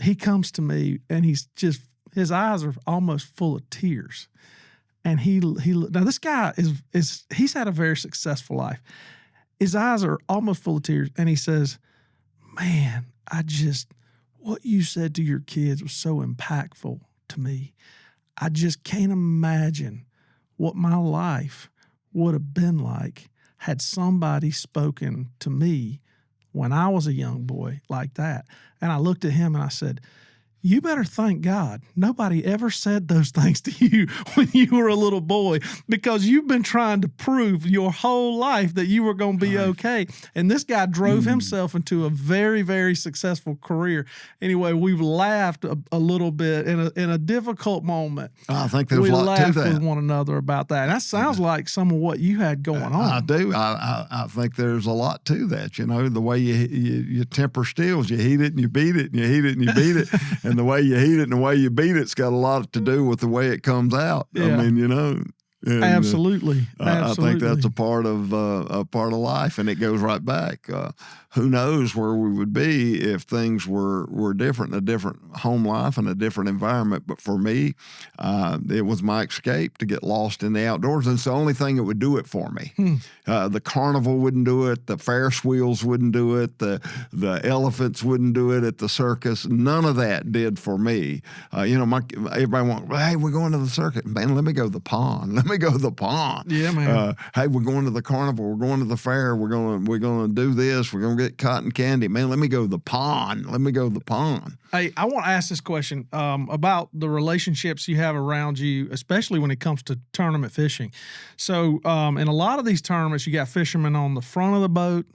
He comes to me and his eyes are almost full of tears. And now this guy he's had a very successful life. His eyes are almost full of tears. And he says, "Man, what you said to your kids was so impactful to me. I just can't imagine what my life would have been like had somebody spoken to me when I was a young boy like that." And I looked at him and I said, "You better thank God nobody ever said those things to you when you were a little boy, because you've been trying to prove your whole life that you were going to be okay." And this guy drove himself into a very, very successful career. Anyway, we've laughed a little bit in a difficult moment. I think there's a lot to that. We laughed with one another about that. And that sounds like some of what you had going on. I do. I think there's a lot to that. You know, the way you temper steels, you heat it and you beat it, and you heat it and you beat it. And the way you heat it and the way you beat it's got a lot to do with the way it comes out. Yeah. I mean, you know. And, Absolutely. I think that's a part of life, and it goes right back. Who knows where we would be if things were different, a different home life and a different environment. But for me, it was my escape to get lost in the outdoors, and it's the only thing that would do it for me. The carnival wouldn't do it. The Ferris wheels wouldn't do it. The elephants wouldn't do it at the circus. None of that did for me. Everybody went, "Hey, we're going to the circus." Man, let me go to the pond. Let me go to the pond. Yeah, man. Hey, we're going to the carnival. We're going to the fair. We're going to do this. We're going to get cotton candy. Man, let me go to the pond. Let me go to the pond. Hey, I want to ask this question about the relationships you have around you, especially when it comes to tournament fishing. So in a lot of these tournaments, you got fishermen on the front of the boat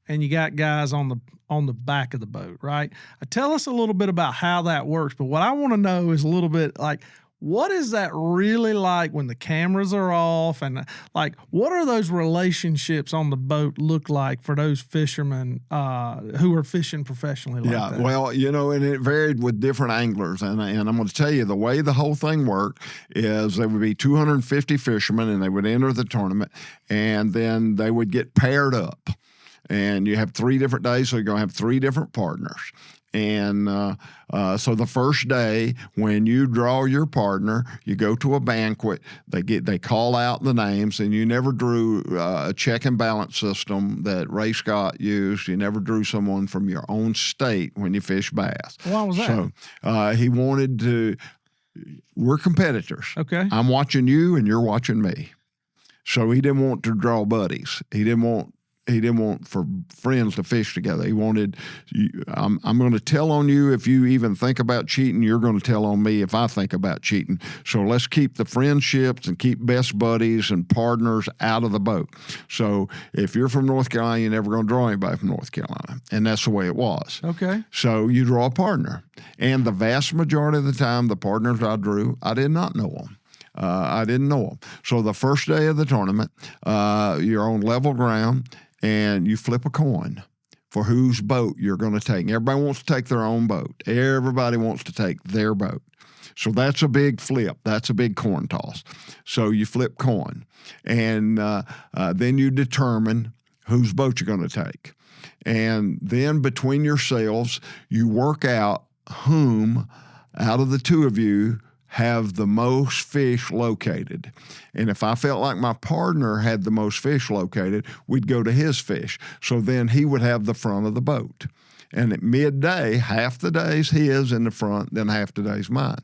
and you got guys on the back of the boat, right? Tell us a little bit about how that works. But what I want to know is a little bit like, what is that really like when the cameras are off? And like, what are those relationships on the boat look like for those fishermen who are fishing professionally like that? Well, you know, and it varied with different anglers. And I'm going to tell you, the way the whole thing worked is there would be 250 fishermen, and they would enter the tournament, and then they would get paired up. And you have 3 different days, so you're going to have 3 different partners. And so the first day, when you draw your partner, you go to a banquet. They call out the names, and you never drew a check and balance system that Ray Scott used. You never drew someone from your own state when you fish bass. Why was that? So he wanted to. We're competitors. Okay. I'm watching you, and you're watching me. So he didn't want to draw buddies. He didn't want for friends to fish together. He wanted, I'm going to tell on you if you even think about cheating. You're going to tell on me if I think about cheating. So let's keep the friendships and keep best buddies and partners out of the boat. So if you're from North Carolina, you're never going to draw anybody from North Carolina. And that's the way it was. Okay. So you draw a partner. And the vast majority of the time, the partners I drew, I did not know them. I didn't know them. So the first day of the tournament, you're on level ground, and you flip a coin for whose boat you're going to take. And everybody wants to take their own boat. Everybody wants to take their boat. So that's a big flip. That's a big coin toss. So you flip coin. And then you determine whose boat you're going to take. And then between yourselves, you work out whom out of the 2 of you have the most fish located. And if I felt like my partner had the most fish located, we'd go to his fish. So then he would have the front of the boat. And at midday, half the day's his in the front, then half the day's mine.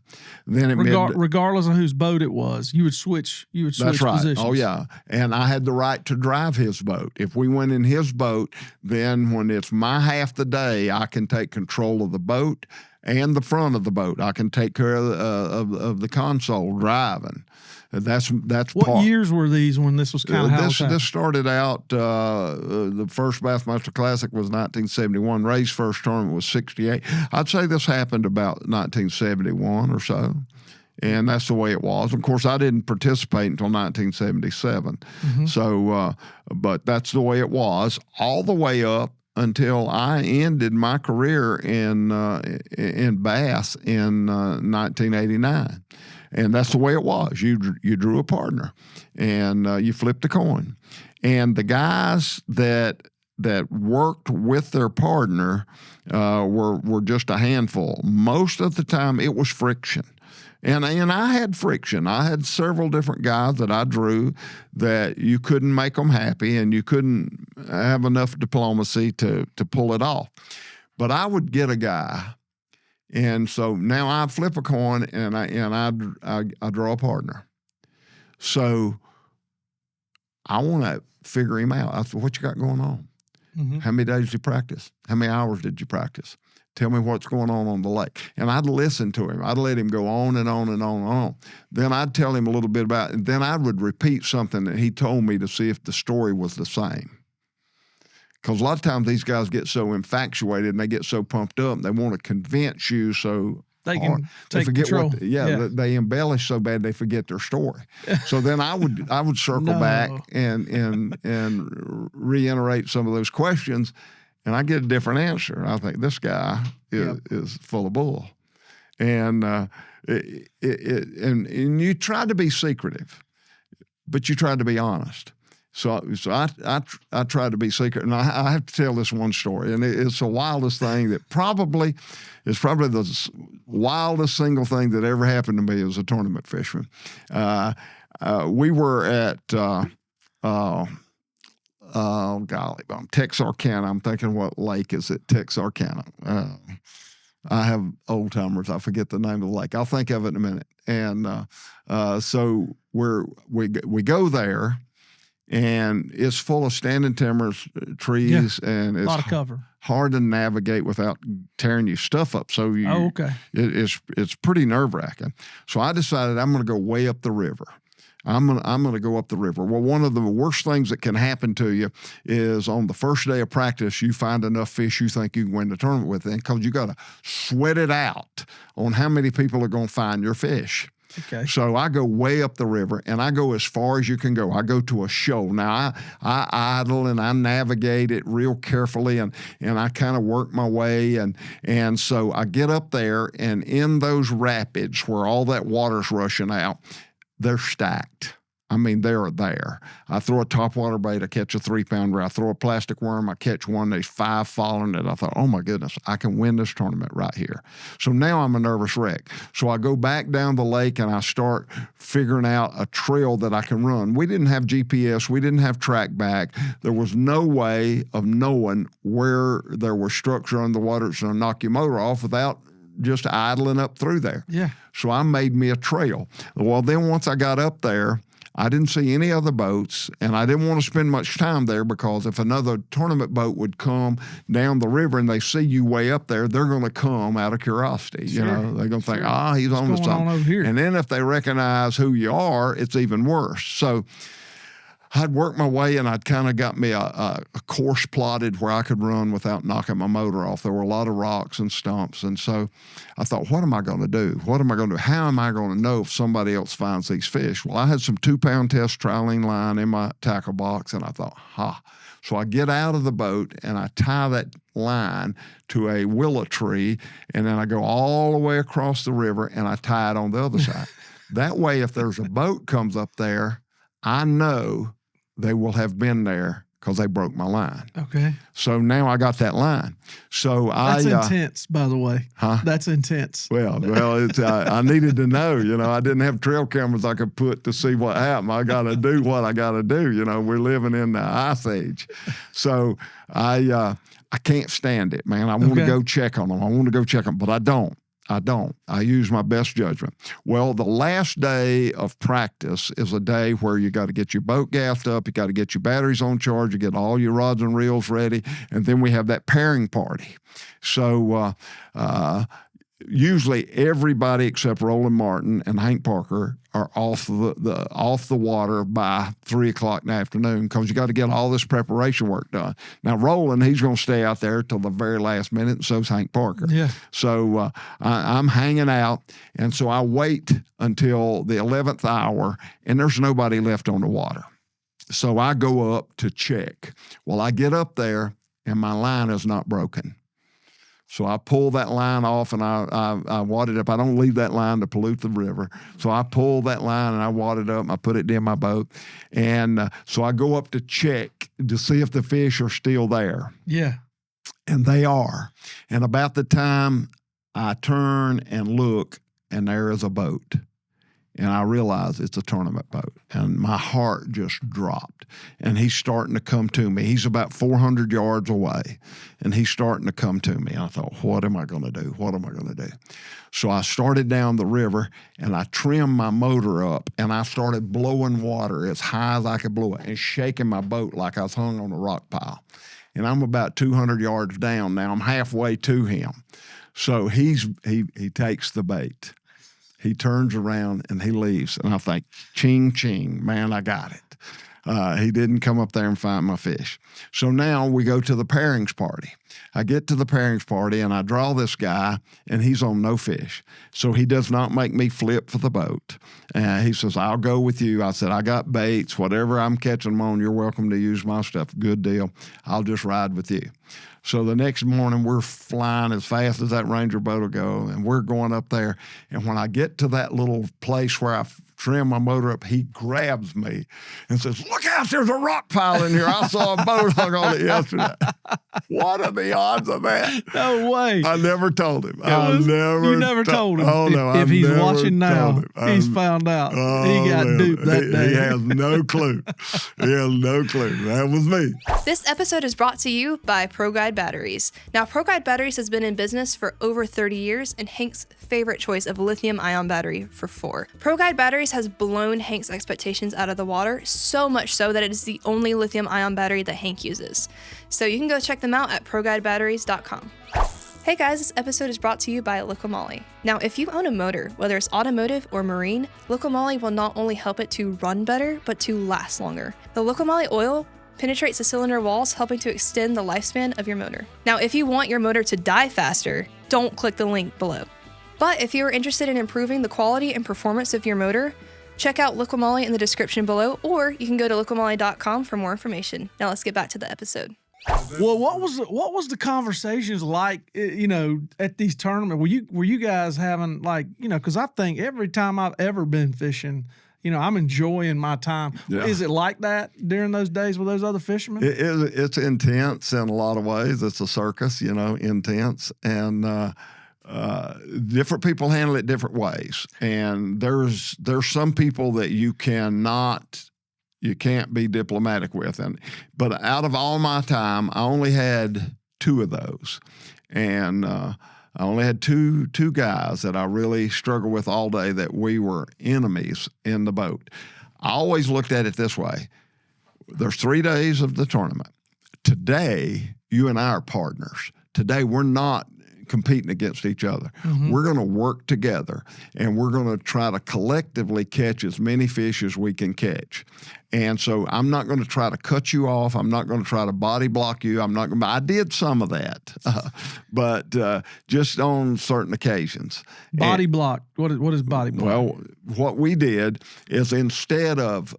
Then at midday, regardless of whose boat it was, you would switch. that's right. Positions. Oh yeah, and I had the right to drive his boat. If we went in his boat, then when it's my half the day, I can take control of the boat and the front of the boat. I can take care of the console driving. That's what part. years were these when this was kind of how this started out. The first Bassmaster Classic was 1971. Ray's first tournament was 68. I'd say this happened about 1971 or so, and that's the way it was. Of course, I didn't participate until 1977. So, but that's the way it was all the way up until I ended my career in bass in 1989. And that's the way it was. You drew a partner, and you flipped a coin. And the guys that worked with their partner were just a handful. Most of the time, it was friction. And I had friction. I had several different guys that I drew that you couldn't make them happy, and you couldn't have enough diplomacy to pull it off. But I would get a guy. And so now I flip a coin and I draw a partner. So I want to figure him out. I said, what you got going on? How many days did you practice? How many hours did you practice? Tell me what's going on the lake. And I'd listen to him. I'd let him go on and on and on and on. Then I'd tell him a little bit about it. And then I would repeat something that he told me to see if the story was the same. Because a lot of times these guys get so infatuated and they get so pumped up, they want to convince you so they hard. can take control. They embellish so bad they forget their story. So then I would circle back and reiterate some of those questions, and I get a different answer. And I think this guy is full of bull, and and you try to be secretive, but you try to be honest. So I try to be secret, and I have to tell this one story, and it's the wildest thing that probably the wildest single thing that ever happened to me as a tournament fisherman. We were at Texarkana. I'm thinking, what lake is it? Texarkana. I have old timers. I forget the name of the lake. I'll think of it in a minute. And so we go there. And it's full of standing timbers, trees, and it's a lot of cover. Hard to navigate without tearing your stuff up. So it's pretty nerve-wracking. So I decided I'm going to go way up the river. I'm going to go up the river. Well, one of the worst things that can happen to you is on the first day of practice, you find enough fish you think you can win the tournament with, because you got to sweat it out on how many people are going to find your fish. Okay. So I go way up the river, and I go as far as you can go. I go to a shoal. Now, I idle and I navigate it real carefully, and I kind of work my way. And so I get up there, and in those rapids where all that water's rushing out, they're stacked. I mean, they're there. I throw a topwater bait, I catch a 3-pounder. I throw a plastic worm, I catch one. There's 5 following it. I thought, oh my goodness, I can win this tournament right here. So now I'm a nervous wreck. So I go back down the lake and I start figuring out a trail that I can run. We didn't have GPS. We didn't have track back. There was no way of knowing where there was structure on the water that's going to knock your motor off without just idling up through there. Yeah. So I made me a trail. Well, then once I got up there, I didn't see any other boats, and I didn't want to spend much time there, because if another tournament boat would come down the river and they see you way up there, they're going to come out of curiosity. Sure. You know, they're going to think, he's What's on to going something. on over here? And then if they recognize who you are, it's even worse. So I'd worked my way, and I'd kind of got me a course plotted where I could run without knocking my motor off. There were a lot of rocks and stumps. And so I thought, what am I going to do? What am I going to do? How am I going to know if somebody else finds these fish? Well, I had some 2-pound test trilene line in my tackle box, and I thought, So I get out of the boat, and I tie that line to a willow tree, and then I go all the way across the river, and I tie it on the other side. That way, if there's a boat comes up there, I know they will have been there because they broke my line. Okay. So now I got that line. So that's intense, by the way. Huh? That's intense. Well, it's I needed to know. You know, I didn't have trail cameras I could put to see what happened. I got to do what I got to do. You know, we're living in the ice age. So I I can't stand it, man. I want to go check on them. But I don't. I use my best judgment. Well, the last day of practice is a day where you got to get your boat gassed up, you got to get your batteries on charge, you get all your rods and reels ready, and then we have that pairing party. So usually everybody except Roland Martin and Hank Parker are off the water by 3 o'clock in the afternoon because you got to get all this preparation work done. Now, Roland, he's going to stay out there till the very last minute, and so's Hank Parker. Yeah. So I'm hanging out, and so I wait until the 11th hour, and there's nobody left on the water. So I go up to check. Well, I get up there, and my line is not broken. So I pull that line off and I wad it up. I don't leave that line to pollute the river. So I pull that line and I wad it up and I put it in my boat. And so I go up to check to see if the fish are still there. Yeah. And they are. And about the time I turn and look, and there is a boat. And I realize it's a tournament boat. And my heart just dropped. And he's starting to come to me. He's about 400 yards away. And he's starting to come to me. And I thought, what am I going to do? What am I going to do? So I started down the river, and I trimmed my motor up, and I started blowing water as high as I could blow it and shaking my boat like I was hung on a rock pile. And I'm about 200 yards down now. I'm halfway to him. So he takes the bait. He turns around and he leaves. And I think, ching, ching, man, I got it. He didn't come up there and find my fish. So now we go to the pairings party. I get to the pairings party and I draw this guy, and he's on no fish. So he does not make me flip for the boat. He says, I'll go with you. I said, I got baits. Whatever I'm catching them on, you're welcome to use my stuff. Good deal. I'll just ride with you. So the next morning, we're flying as fast as that Ranger boat will go, and we're going up there. And when I get to that little place where I trim my motor up, he grabs me and says, look out, there's a rock pile in here. I saw a boat hung on it yesterday. What are the odds of that? No way. I never told him. You never told him. Oh, no. If he's watching now, he's found out. He got duped that day. He has no clue. He has no clue. That was me. This episode is brought to you by ProGuide Batteries. Now, ProGuide Batteries has been in business for over 30 years, and Hank's favorite choice of lithium-ion battery for 4. ProGuide Batteries has blown Hank's expectations out of the water, so much so that it is the only lithium-ion battery that Hank uses. So you can go check them out at ProGuideBatteries.com. Hey guys, this episode is brought to you by Locomoly. Now, if you own a motor, whether it's automotive or marine, Locomoly will not only help it to run better, but to last longer. The Locomoly oil penetrates the cylinder walls, helping to extend the lifespan of your motor. Now, if you want your motor to die faster, don't click the link below. But if you are interested in improving the quality and performance of your motor, check out Locomoly in the description below, or you can go to locomoly.com for more information. Now let's get back to the episode. Well, what was the conversations like, at these tournaments? Were you guys having because I think every time I've ever been fishing, I'm enjoying my time. Yeah. Is it like that during those days with those other fishermen? It's intense in a lot of ways. It's a circus, intense. And different people handle it different ways. And there's some people that you can't be diplomatic with. But out of all my time, I only had 2 of those. And I only had two guys that I really struggled with all day that we were enemies in the boat. I always looked at it this way. There's 3 days of the tournament. Today, you and I are partners. Today, we're not competing against each other. Mm-hmm. We're going to work together, and we're going to try to collectively catch as many fish as we can catch. And so I'm not going to try to cut you off. I'm not going to try to body block you. I did some of that, but just on certain occasions. Body block. What is body block? Well, what we did is instead of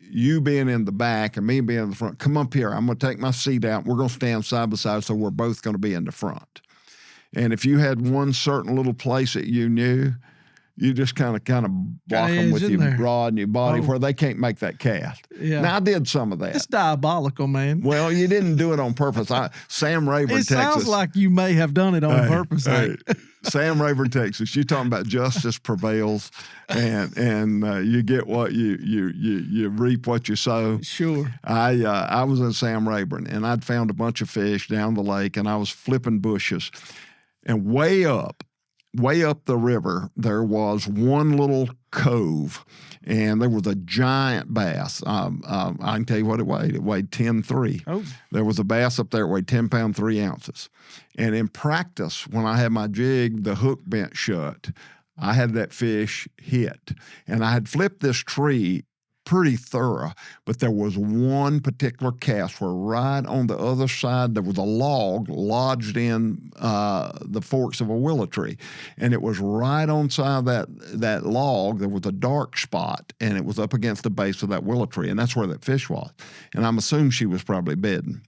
you being in the back and me being in the front, come up here. I'm going to take my seat out. We're going to stand side by side, so we're both going to be in the front. And if you had one certain little place that you knew, you just kind of block them with your rod and your body where they can't make that cast. Yeah. Now I did some of that. It's diabolical, man. Well, you didn't do it on purpose. Sam Rayburn, It Texas. sounds like you may have done it on purpose. Hey, Sam Rayburn, Texas. You're talking about justice prevails, and you get what you reap what you sow. Sure. I was in Sam Rayburn, and I'd found a bunch of fish down the lake, and I was flipping bushes, and way up the river, there was one little cove, and there was a giant bass. I can tell you what it weighed. It weighed 10.3. Oh. There was a bass up there that weighed 10 pounds, 3 ounces. And in practice, when I had my jig, the hook bent shut, I had that fish hit. And I had flipped this tree pretty thorough, but there was one particular cast where right on the other side there was a log lodged in the forks of a willow tree, and it was right on side of that log. There was a dark spot, and it was up against the base of that willow tree, and that's where that fish was. And I'm assuming she was probably bedding.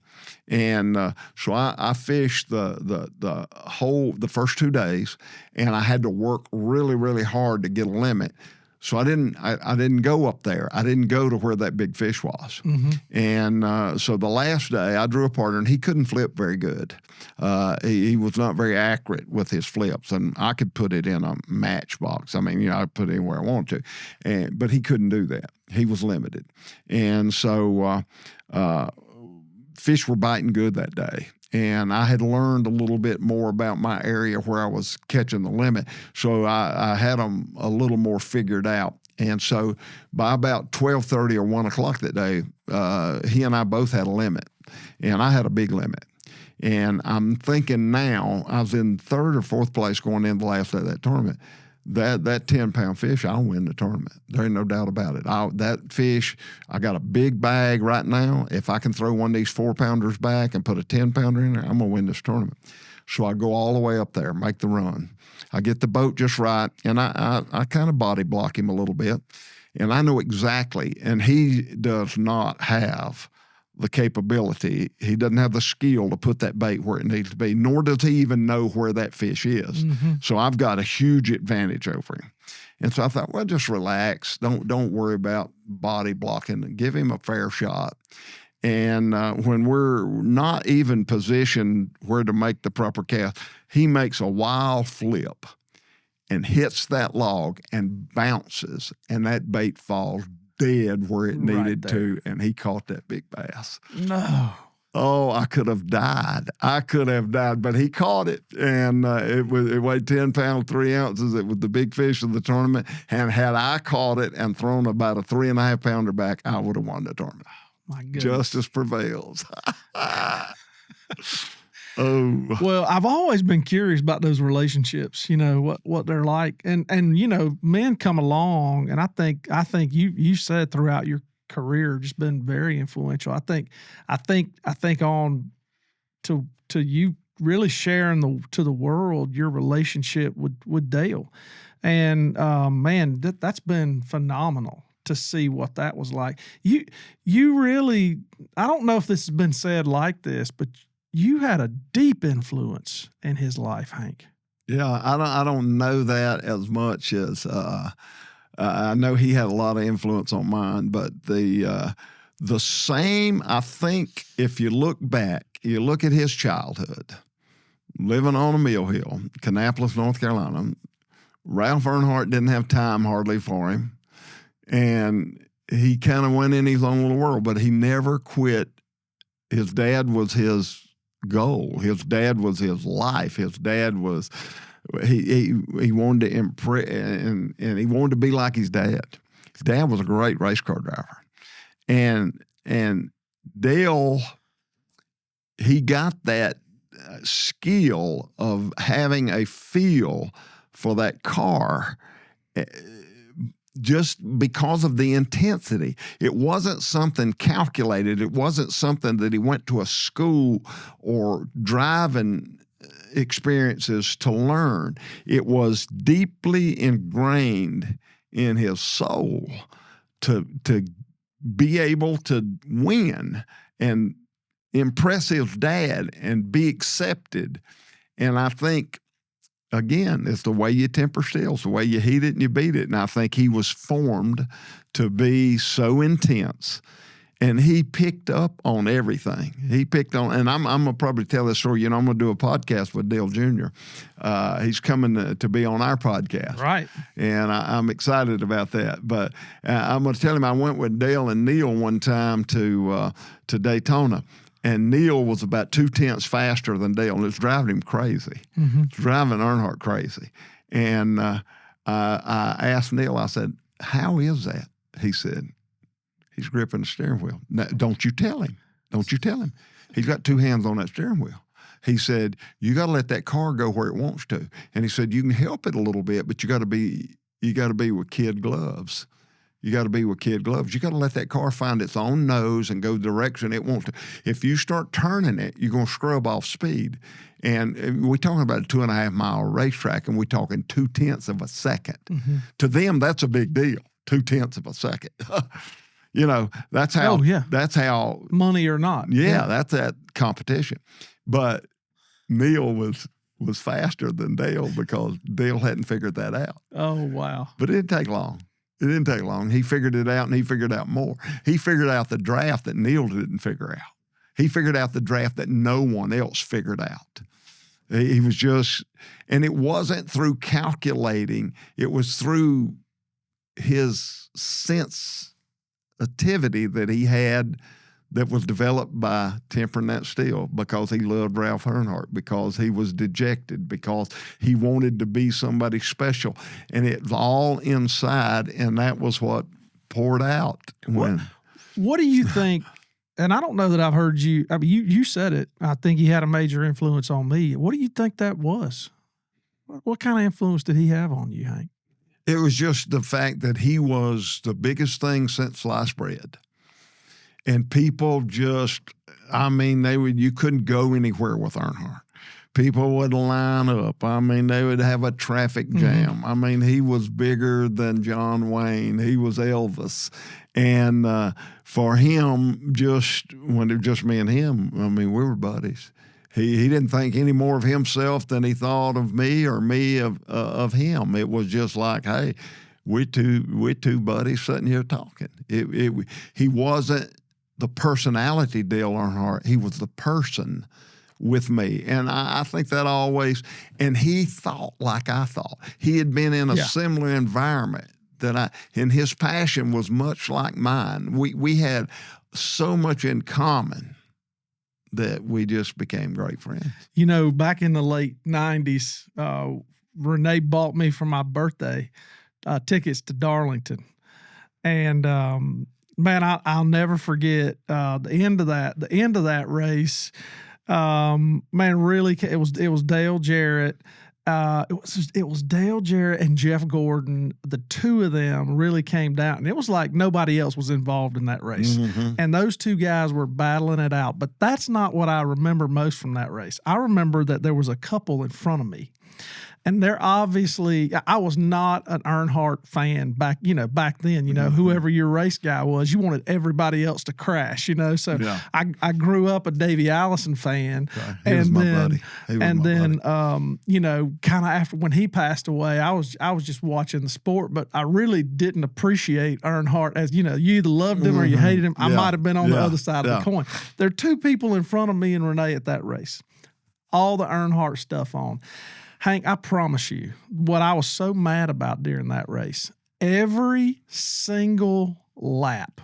And so I fished the first 2 days, and I had to work really, really hard to get a limit. So I didn't go up there. I didn't go to where that big fish was. Mm-hmm. And so the last day I drew a partner, and he couldn't flip very good. He was not very accurate with his flips, and I could put it in a matchbox. I mean, I put it anywhere I wanted to, but he couldn't do that. He was limited. And so fish were biting good that day. And I had learned a little bit more about my area where I was catching the limit. So I had them a little more figured out. And so by about 12:30 or 1 o'clock that day, he and I both had a limit. And I had a big limit. And I'm thinking now, I was in 3rd or 4th place going in the last day of that tournament. That 10-pound fish, I'll win the tournament. There ain't no doubt about it. That fish, I got a big bag right now. If I can throw one of these 4-pounders back and put a 10-pounder in there, I'm going to win this tournament. So I go all the way up there, make the run. I get the boat just right, and I kind of body block him a little bit. And I know exactly, and he does not have the capability. He doesn't have the skill to put that bait where it needs to be, nor does he even know where that fish is. Mm-hmm. So I've got a huge advantage over him. And so I thought, well, just relax. Don't worry about body blocking. Give him a fair shot. And when we're not even positioned where to make the proper cast, he makes a wild flip and hits that log and bounces, and that bait falls dead where it needed to, and he caught that big bass. No. Oh, I could have died. But he caught it, and it weighed 10 pounds, 3 ounces. It was the big fish of the tournament, and had I caught it and thrown about a 3.5 pounder back, I would have won the tournament. My goodness. Justice prevails. Oh. Well, I've always been curious about those relationships, what they're like. And men come along, and I think you said throughout your career just been very influential. I think on to you really sharing to the world your relationship with Dale. And man, that's been phenomenal to see what that was like. You really, I don't know if this has been said like this, but you had a deep influence in his life, Hank. Yeah, I don't know that as much as I know he had a lot of influence on mine. But the same, I think, if you look back, you look at his childhood, living on a mill hill, Kannapolis, North Carolina. Ralph Earnhardt didn't have time hardly for him, and he kind of went in his own little world. But he never quit. His dad was his goal. His dad was his life. His dad was he wanted to impress, and he wanted to be like his dad. His dad was a great race car driver, and Dale, he got that skill of having a feel for that car just because of the intensity. It wasn't something calculated. It wasn't something that he went to a school or driving experiences to learn. It was deeply ingrained in his soul to be able to win and impress his dad and be accepted. And I think again, it's the way you temper steels, the way you heat it and you beat it. And I think he was formed to be so intense. And he picked up on everything. He picked on, and I'm going to probably tell this story. I'm going to do a podcast with Dale Jr. He's coming to be on our podcast. Right. And I'm excited about that. But I'm going to tell him I went with Dale and Neil one time to Daytona. And Neil was about 2/10 faster than Dale. And it was driving him crazy. Mm-hmm. It was driving Earnhardt crazy. And I asked Neil, I said, how is that? He said, he's gripping the steering wheel. Now, don't you tell him. Don't you tell him. He's got two hands on that steering wheel. He said, you got to let that car go where it wants to. And he said, you can help it a little bit, but you got to be with kid gloves. You got to be with kid gloves. You got to let that car find its own nose and go the direction it wants to. If you start turning it, you're going to scrub off speed. And we're talking about a 2.5 mile racetrack, and we're talking 0.2 of a second. Mm-hmm. To them, that's a big deal. 0.2 of a second. That's how. Oh, yeah. That's how. Money or not. Yeah, that's that competition. But Neil was faster than Dale because Dale hadn't figured that out. Oh, wow. But it didn't take long. It didn't take long. He figured it out, and he figured out more. He figured out the draft that Neil didn't figure out. He figured out the draft that no one else figured out. He was just, and it wasn't through calculating. It was through his sensitivity that he had that was developed by tempering that steel, because he loved Ralph Earnhardt, because he was dejected, because he wanted to be somebody special. And it was all inside, and that was what poured out. What do you think? And I don't know that I've heard you. I mean, you said it. I think he had a major influence on me. What do you think that was? What kind of influence did he have on you, Hank? It was just the fact that he was the biggest thing since sliced bread. And people just, you couldn't go anywhere with Earnhardt. People would line up. They would have a traffic jam. Mm-hmm. He was bigger than John Wayne. He was Elvis. And for him, when it was just me and him, we were buddies. He didn't think any more of himself than he thought of me or me of him. It was just like, hey, we're two buddies sitting here talking. He wasn't the personality Dale Earnhardt. He was the person with me. And I think that always, and he thought like I thought. He had been in a similar environment and his passion was much like mine. We had so much in common that we just became great friends. Back in the late 90s, Renee bought me for my birthday tickets to Darlington. And man, I'll never forget the end of that race. Man, really, it was Dale Jarrett. It was Dale Jarrett and Jeff Gordon. The two of them really came down, and it was like nobody else was involved in that race. Mm-hmm. And those two guys were battling it out. But that's not what I remember most from that race. I remember that there was a couple in front of me. And they're obviously, I was not an Earnhardt fan back then, mm-hmm. Whoever your race guy was, you wanted everybody else to crash, So yeah. I grew up a Davey Allison fan. Okay. He was my buddy. Kind of after when he passed away, I was just watching the sport, but I really didn't appreciate Earnhardt as, you either loved him or you hated him. I might have been on the other side of the coin. There are two people in front of me and Renee at that race. All the Earnhardt stuff on. Hank, I promise you, what I was so mad about during that race, every single lap,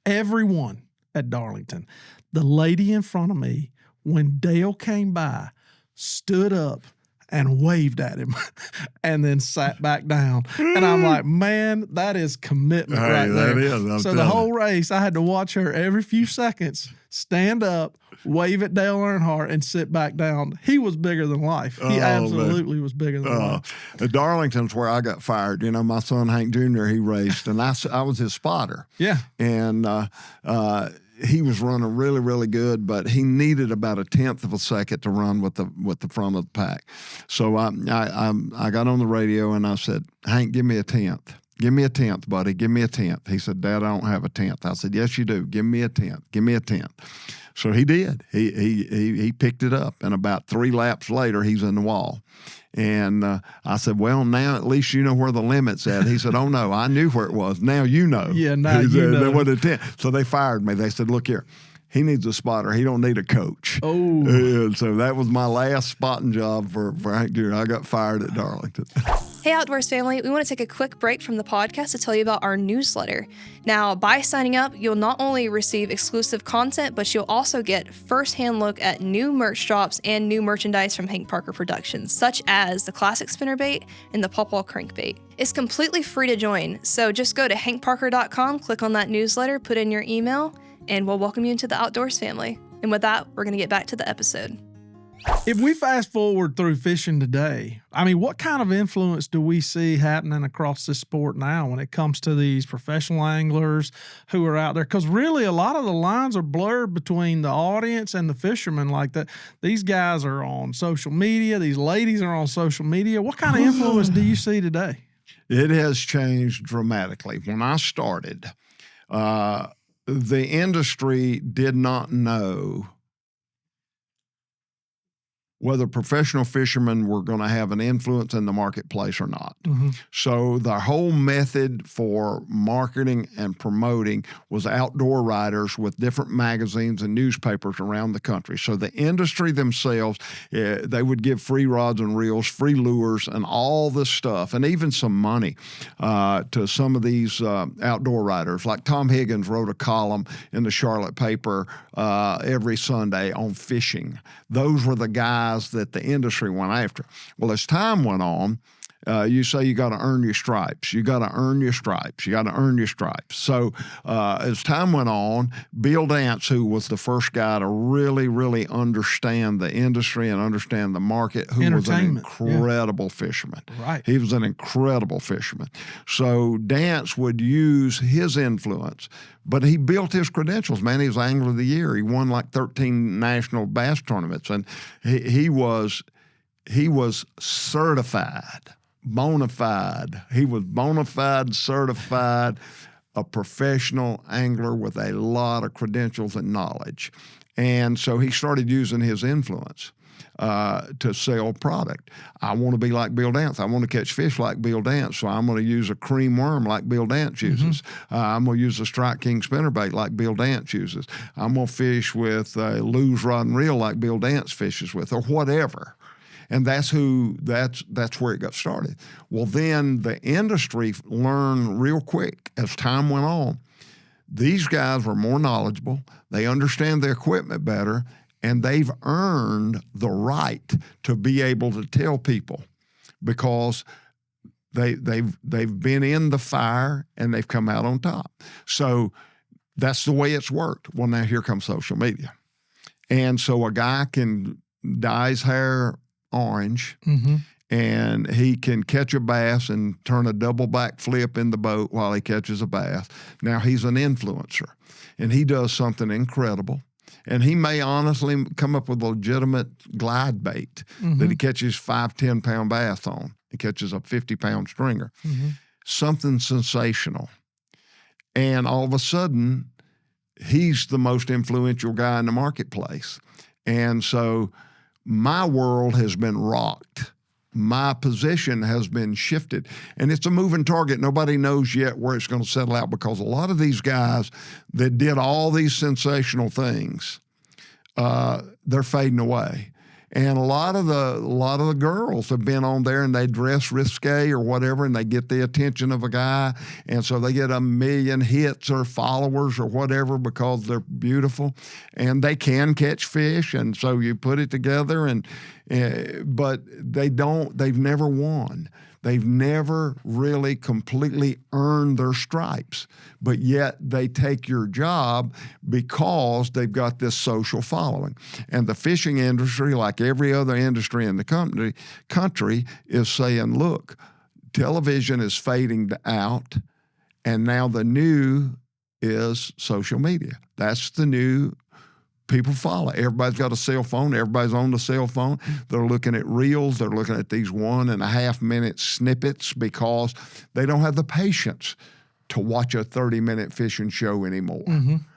everyone at Darlington, the lady in front of me, when Dale came by, stood up and waved at him and then sat back down. And I'm like, man, that is commitment right there. That is. So the whole race, I had to watch her every few seconds stand up, wave at Dale Earnhardt, and sit back down. He was bigger than life. He absolutely was bigger than life. Darlington's where I got fired. My son Hank Jr., he raced, and I was his spotter. Yeah. And he was running really, really good, but he needed about 1/10 of a second to run with the front of the pack. So I got on the radio and I said, Hank, give me 1/10. Give me a tenth, buddy. Give me a tenth. He said, Dad, I don't have a tenth. I said, yes, you do. Give me a tenth. Give me a tenth. So he did. He picked it up, and about 3 laps later, he's in the wall. And I said, well, now at least you know where the limit's at. He said, oh, no, I knew where it was. Now you know. Yeah, now you know. What a tenth. So they fired me. They said, look here. He needs a spotter. He don't need a coach. Oh. And so that was my last spotting job for Hank Jr. I got fired at Darlington. Hey, Outdoors family, we want to take a quick break from the podcast to tell you about our newsletter. Now, by signing up, you'll not only receive exclusive content, but you'll also get first-hand look at new merch drops and new merchandise from Hank Parker Productions, such as the classic spinnerbait and the pawpaw crankbait. It's completely free to join, so just go to hankparker.com, click on that newsletter, put in your email, and we'll welcome you into the Outdoors family. And with that, we're going to get back to the episode. If we fast forward through fishing today, I mean, what kind of influence do we see happening across this sport now when it comes to these professional anglers who are out there? Because really, a lot of the lines are blurred between the audience and the fishermen. Like that, these guys are on social media. These ladies are on social media. What kind of influence do you see today? It has changed dramatically. When I started, the industry did not know whether professional fishermen were going to have an influence in the marketplace or not. Mm-hmm. So the whole method for marketing and promoting was outdoor writers with different magazines and newspapers around the country. So the industry themselves, they would give free rods and reels, free lures, and all this stuff, and even some money to some of these outdoor writers. Like Tom Higgins wrote a column in the Charlotte paper every Sunday on fishing. Those were the guys that the industry went after. Well, as time went on, you say you got to earn your stripes. You got to earn your stripes. You got to earn your stripes. So as time went on, Bill Dance, who was the first guy to really, really understand the industry and understand the market, who was an incredible fisherman. Right. He was an incredible fisherman. So Dance would use his influence, but he built his credentials, man. He was Angler of the Year. He won like 13 national bass tournaments, and he was certified. Bona fide. He was bona fide, certified, a professional angler with a lot of credentials and knowledge. And so he started using his influence to sell product. I want to be like Bill Dance. I want to catch fish like Bill Dance, so I'm going to use a cream worm like Bill Dance uses. Mm-hmm. I'm going to use a Strike King spinnerbait like Bill Dance uses. I'm going to fish with a Lew's rod and reel like Bill Dance fishes with, or whatever. And that's where it got started. Well, then the industry learned real quick as time went on. These guys were more knowledgeable. They understand the equipment better, and they've earned the right to be able to tell people because they've been in the fire and they've come out on top. So that's the way it's worked. Well, now here comes social media. And so a guy can dye his hair orange, mm-hmm. and he can catch a bass and turn a double back flip in the boat while he catches a bass. Now he's an influencer, and he does something incredible. And he may honestly come up with a legitimate glide bait mm-hmm. that he catches 5, 10-pound bass on. He catches a 50-pound stringer. Mm-hmm. Something sensational. And all of a sudden, he's the most influential guy in the marketplace. And so my world has been rocked. My position has been shifted. And it's a moving target. Nobody knows yet where it's going to settle out because a lot of these guys that did all these sensational things, they're fading away. And a lot of the girls have been on there and they dress risque or whatever, and they get the attention of a guy, and so they get 1 million hits or followers or whatever because they're beautiful, and they can catch fish, and so you put it together, and but they've never won. They've never really completely earned their stripes, but yet they take your job because they've got this social following. And the fishing industry, like every other industry in the country, is saying, look, television is fading out, and now the new is social media. That's the new people follow. Everybody's got a cell phone. Everybody's on the cell phone. They're looking at reels. They're looking at these 1.5 minute snippets because they don't have the patience to watch a 30-minute fishing show anymore.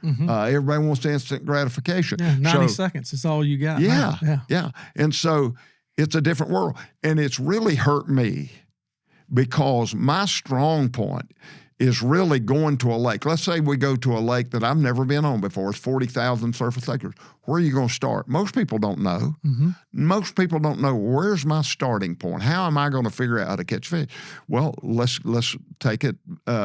Everybody wants instant gratification. Yeah, 90 seconds is all you got. Yeah. And so it's a different world. And it's really hurt me because my strong point is really going to a lake. Let's say we go to a lake that I've never been on before. It's 40,000 surface acres. Where are you going to start? Most people don't know. Most people don't know, where's my starting point? How am I going to figure out how to catch fish? Well, let's take it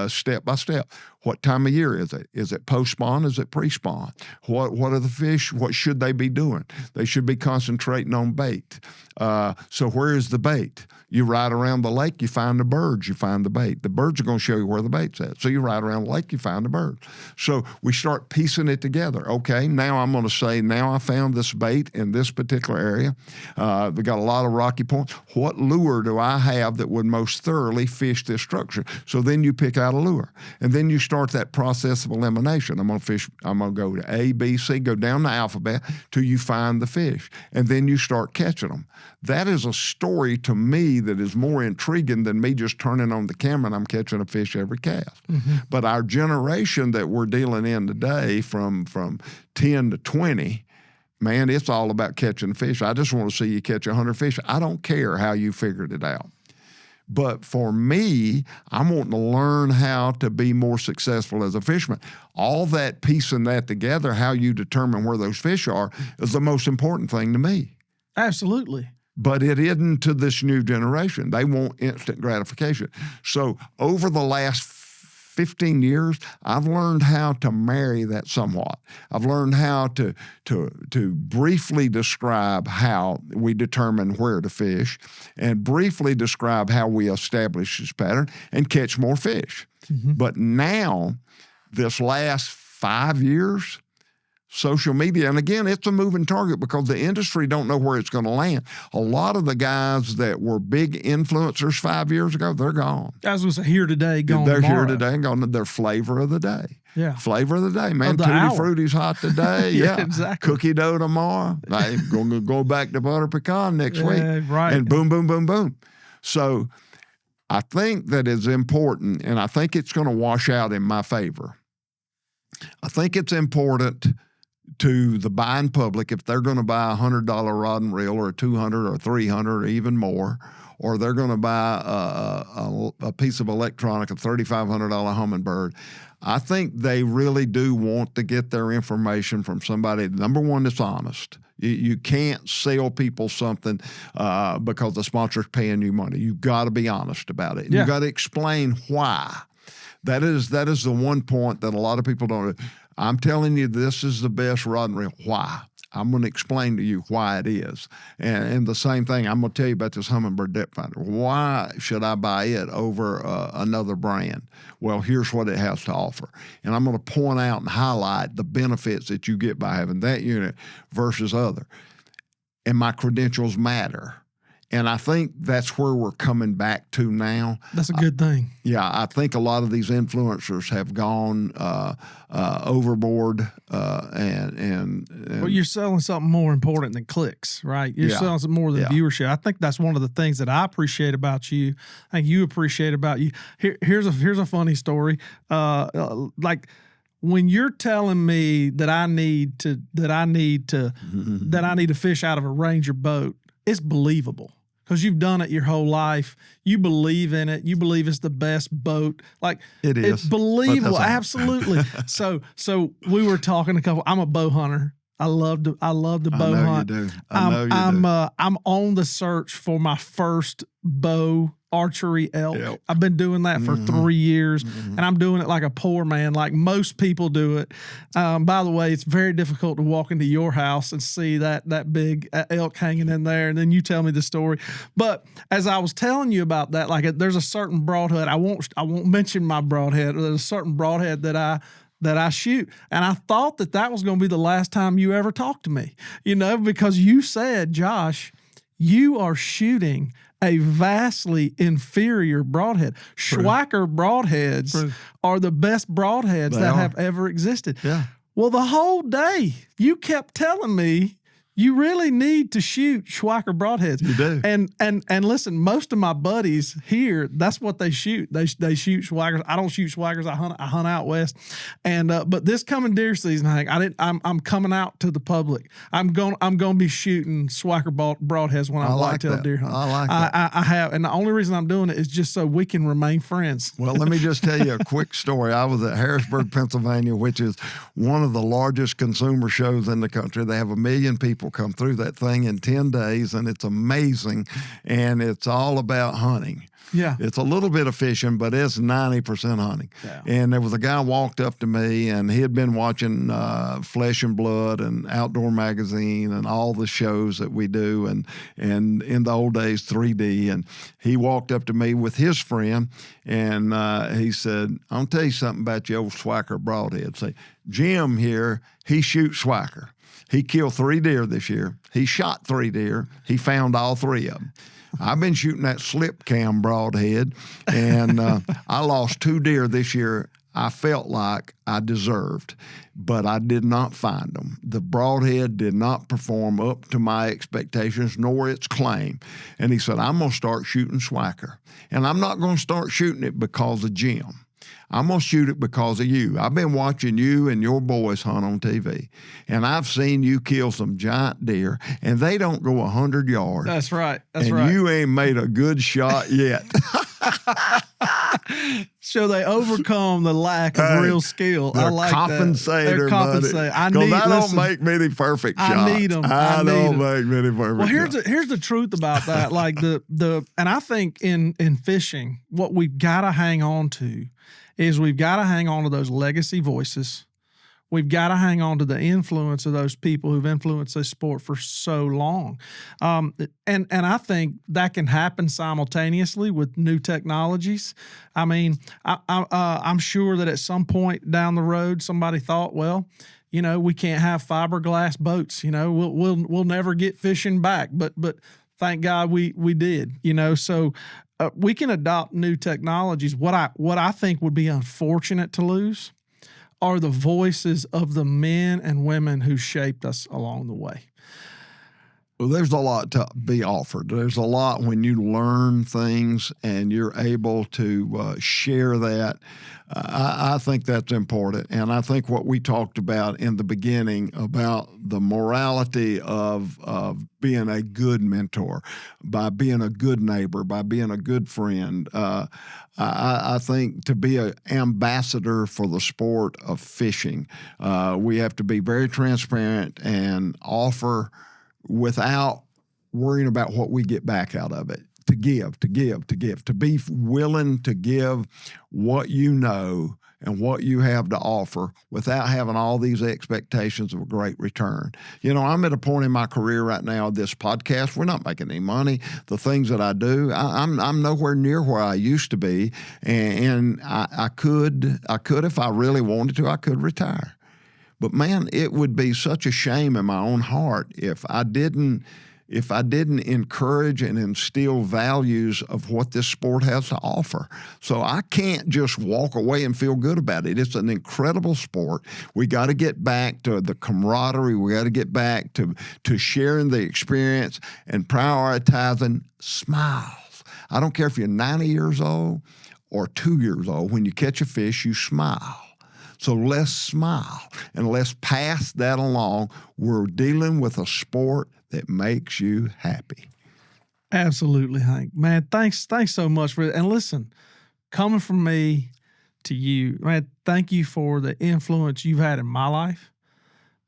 step by step. What time of year is it? Is it post-spawn? Is it pre-spawn? What are the fish? What should they be doing? They should be concentrating on bait. So where is the bait? You ride around the lake, you find the birds, you find the bait. The birds are going to show you where the bait's at. So you ride around the lake, you find the birds. So we start piecing it together. Okay, now I'm going to say, now I found this bait in this particular area. We got a lot of rocky points. What lure do I have that would most thoroughly fish this structure? So then you pick out a lure. And then you start that process of elimination. I'm going to go to A, B, C, go down the alphabet till you find the fish. And then you start catching them. That is a story to me that is more intriguing than me just turning on the camera and I'm catching a fish every cast. But our generation that we're dealing in today from 10 to 20, man, it's all about catching fish. I just want to see you catch 100 fish. I don't care how you figured it out. But for me, I'm wanting to learn how to be more successful as a fisherman. All that piecing that together, how you determine where those fish are, is the most important thing to me. Absolutely. But it isn't to this new generation. They want instant gratification. So over the last 15 years, I've learned how to marry that somewhat. I've learned how to briefly describe how we determine where to fish and briefly describe how we establish this pattern and catch more fish. But now, this last 5 years, social media, and again, it's a moving target because the industry don't know where it's going to land. A lot of the guys that were big influencers 5 years ago, they're gone. As was here today, gone They're tomorrow. here today and gone. They're flavor of the day. Yeah. Flavor of the day, man. the Tutti hour. Frutti's hot today. Yeah, exactly. Cookie dough tomorrow. I'm going to go back to butter pecan next week. Right. And boom, boom, boom, boom. So I think that is important, and I think it's going to wash out in my favor. I think it's important to the buying public, if they're going to buy a $100 rod and reel or a $200 or $300 or even more, or they're going to buy a piece of electronic, a $3,500 Humminbird, I think they really do want to get their information from somebody, number one, that's honest. You can't sell people something because the sponsor's paying you money. You've got to be honest about it. Yeah. You've got to explain why. That is the one point that a lot of people don't. I'm telling you, this is the best rod and reel. Why? I'm going to explain to you why it is. And the same thing, I'm going to tell you about this Humminbird depth finder. Why should I buy it over another brand? Well, here's what it has to offer. And I'm going to point out and highlight the benefits that you get by having that unit versus other. And my credentials matter. And I think that's where we're coming back to now. That's a good thing. Yeah, I think a lot of these influencers have gone overboard, and Well, you're selling something more important than clicks, right? You're selling something more than viewership. I think that's one of the things that I appreciate about you. I think you appreciate about you. Here's a funny story. Like when you're telling me that I need to fish out of a Ranger boat, it's believable. Because you've done it your whole life. You believe in it. You believe it's the best boat. Like it is. It's believable. Absolutely. So we were talking I'm a bow hunter. I love to bow hunt. You do. I know you do. I'm on the search for my first bow archery elk. Yep. I've been doing that for 3 years, and I'm doing it like a poor man, like most people do it. By the way, it's very difficult to walk into your house and see that big elk hanging in there, and then you tell me the story. But as I was telling you about that, like there's a certain broadhead. I won't mention my broadhead. There's a certain broadhead that I shoot. And I thought that was going to be the last time you ever talked to me, because you said, Josh, you are shooting a vastly inferior broadhead. Schwacker broadheads are the best broadheads that have ever existed. Yeah. Well, the whole day you kept telling me you really need to shoot Schweiker broadheads. You do. And listen, most of my buddies here, that's what they shoot. They shoot Schweikers. I don't shoot Schweikers. I hunt out west. And but this coming deer season, Hank, I'm coming out to the public. I'm gonna be shooting Schweiker broadheads when I'm whitetail deer hunting. I like that. I have, and the only reason I'm doing it is just so we can remain friends. Well, let me just tell you a quick story. I was at Harrisburg, Pennsylvania, which is one of the largest consumer shows in the country. They have 1 million people come through that thing in 10 days, and it's amazing, and it's all about hunting. Yeah. It's a little bit of fishing, but it's 90% hunting. Yeah. And there was a guy walked up to me, and he had been watching Flesh and Blood and Outdoor Magazine and all the shows that we do, and in the old days, 3D. And he walked up to me with his friend, and he said, "I'll tell you something about your old Schweiker broadhead. Say, Jim here, he shoots Schweiker. He killed 3 deer this year. He shot 3 deer. He found all 3 of them. I've been shooting that slip cam broadhead, and I lost 2 deer this year I felt like I deserved, but I did not find them. The broadhead did not perform up to my expectations nor its claim." And he said, "I'm going to start shooting Schweiker, and I'm not going to start shooting it because of Jim. I'm going to shoot it because of you. I've been watching you and your boys hunt on TV, and I've seen you kill some giant deer, and they don't go 100 yards. That's right. That's and right. you ain't made a good shot yet." So they overcome the lack of real skill. I like compensator, that. They're compensating. I don't make many perfect shots. I need them. I don't make many perfect well, shots. here's the truth about that. Like and I think in fishing, what we've got to hang on to is we've got to hang on to those legacy voices. We've got to hang on to the influence of those people who've influenced this sport for so long. And I think that can happen simultaneously with new technologies. I mean, I'm sure that at some point down the road, somebody thought, well, you know, we can't have fiberglass boats. You know, we'll never get fishing back. But thank God we did. You know, so we can adopt new technologies. What I think would be unfortunate to lose are the voices of the men and women who shaped us along the way. Well, there's a lot to be offered. There's a lot when you learn things and you're able to share that. I think that's important. And I think what we talked about in the beginning about the morality of being a good mentor, by being a good neighbor, by being a good friend. I think to be an ambassador for the sport of fishing, we have to be very transparent and offer without worrying about what we get back out of it. To be willing to give what you know and what you have to offer without having all these expectations of a great return. You know, I'm at a point in my career right now, this podcast, we're not making any money. The things that I do, I'm nowhere near where I used to be. And I could, if I really wanted to, I could retire. But man, it would be such a shame in my own heart if I didn't encourage and instill values of what this sport has to offer. So I can't just walk away and feel good about it. It's an incredible sport. We got to get back to the camaraderie. We got to get back to sharing the experience and prioritizing smiles. I don't care if you're 90 years old or 2 years old. When you catch a fish, you smile. So let's smile and let's pass that along. We're dealing with a sport that makes you happy. Absolutely, Hank. Man, thanks so much for it. And listen, coming from me to you, man, thank you for the influence you've had in my life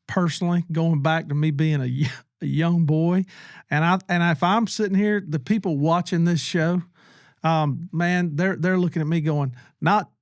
personally, going back to me being a young boy. And if I'm sitting here, the people watching this show, man, they're looking at me going,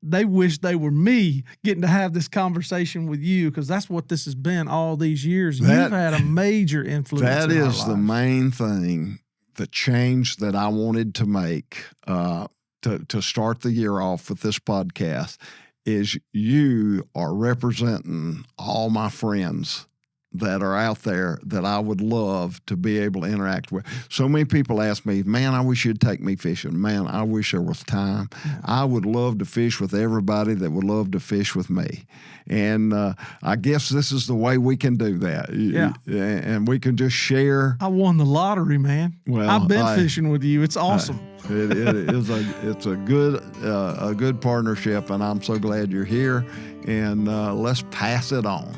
they wish they were me getting to have this conversation with you, because that's what this has been all these years. You've had a major influence. That is the main thing, the change that I wanted to make to start the year off with this podcast is you are representing all my friends that are out there that I would love to be able to interact with. So many people ask me, man, I wish you'd take me fishing. Man, I wish there was time. I would love to fish with everybody that would love to fish with me. And I guess this is the way we can do that. Yeah. And we can just share. I won the lottery, man. Well, I've been fishing with you. It's awesome. It's a good partnership, and I'm so glad you're here. And let's pass it on.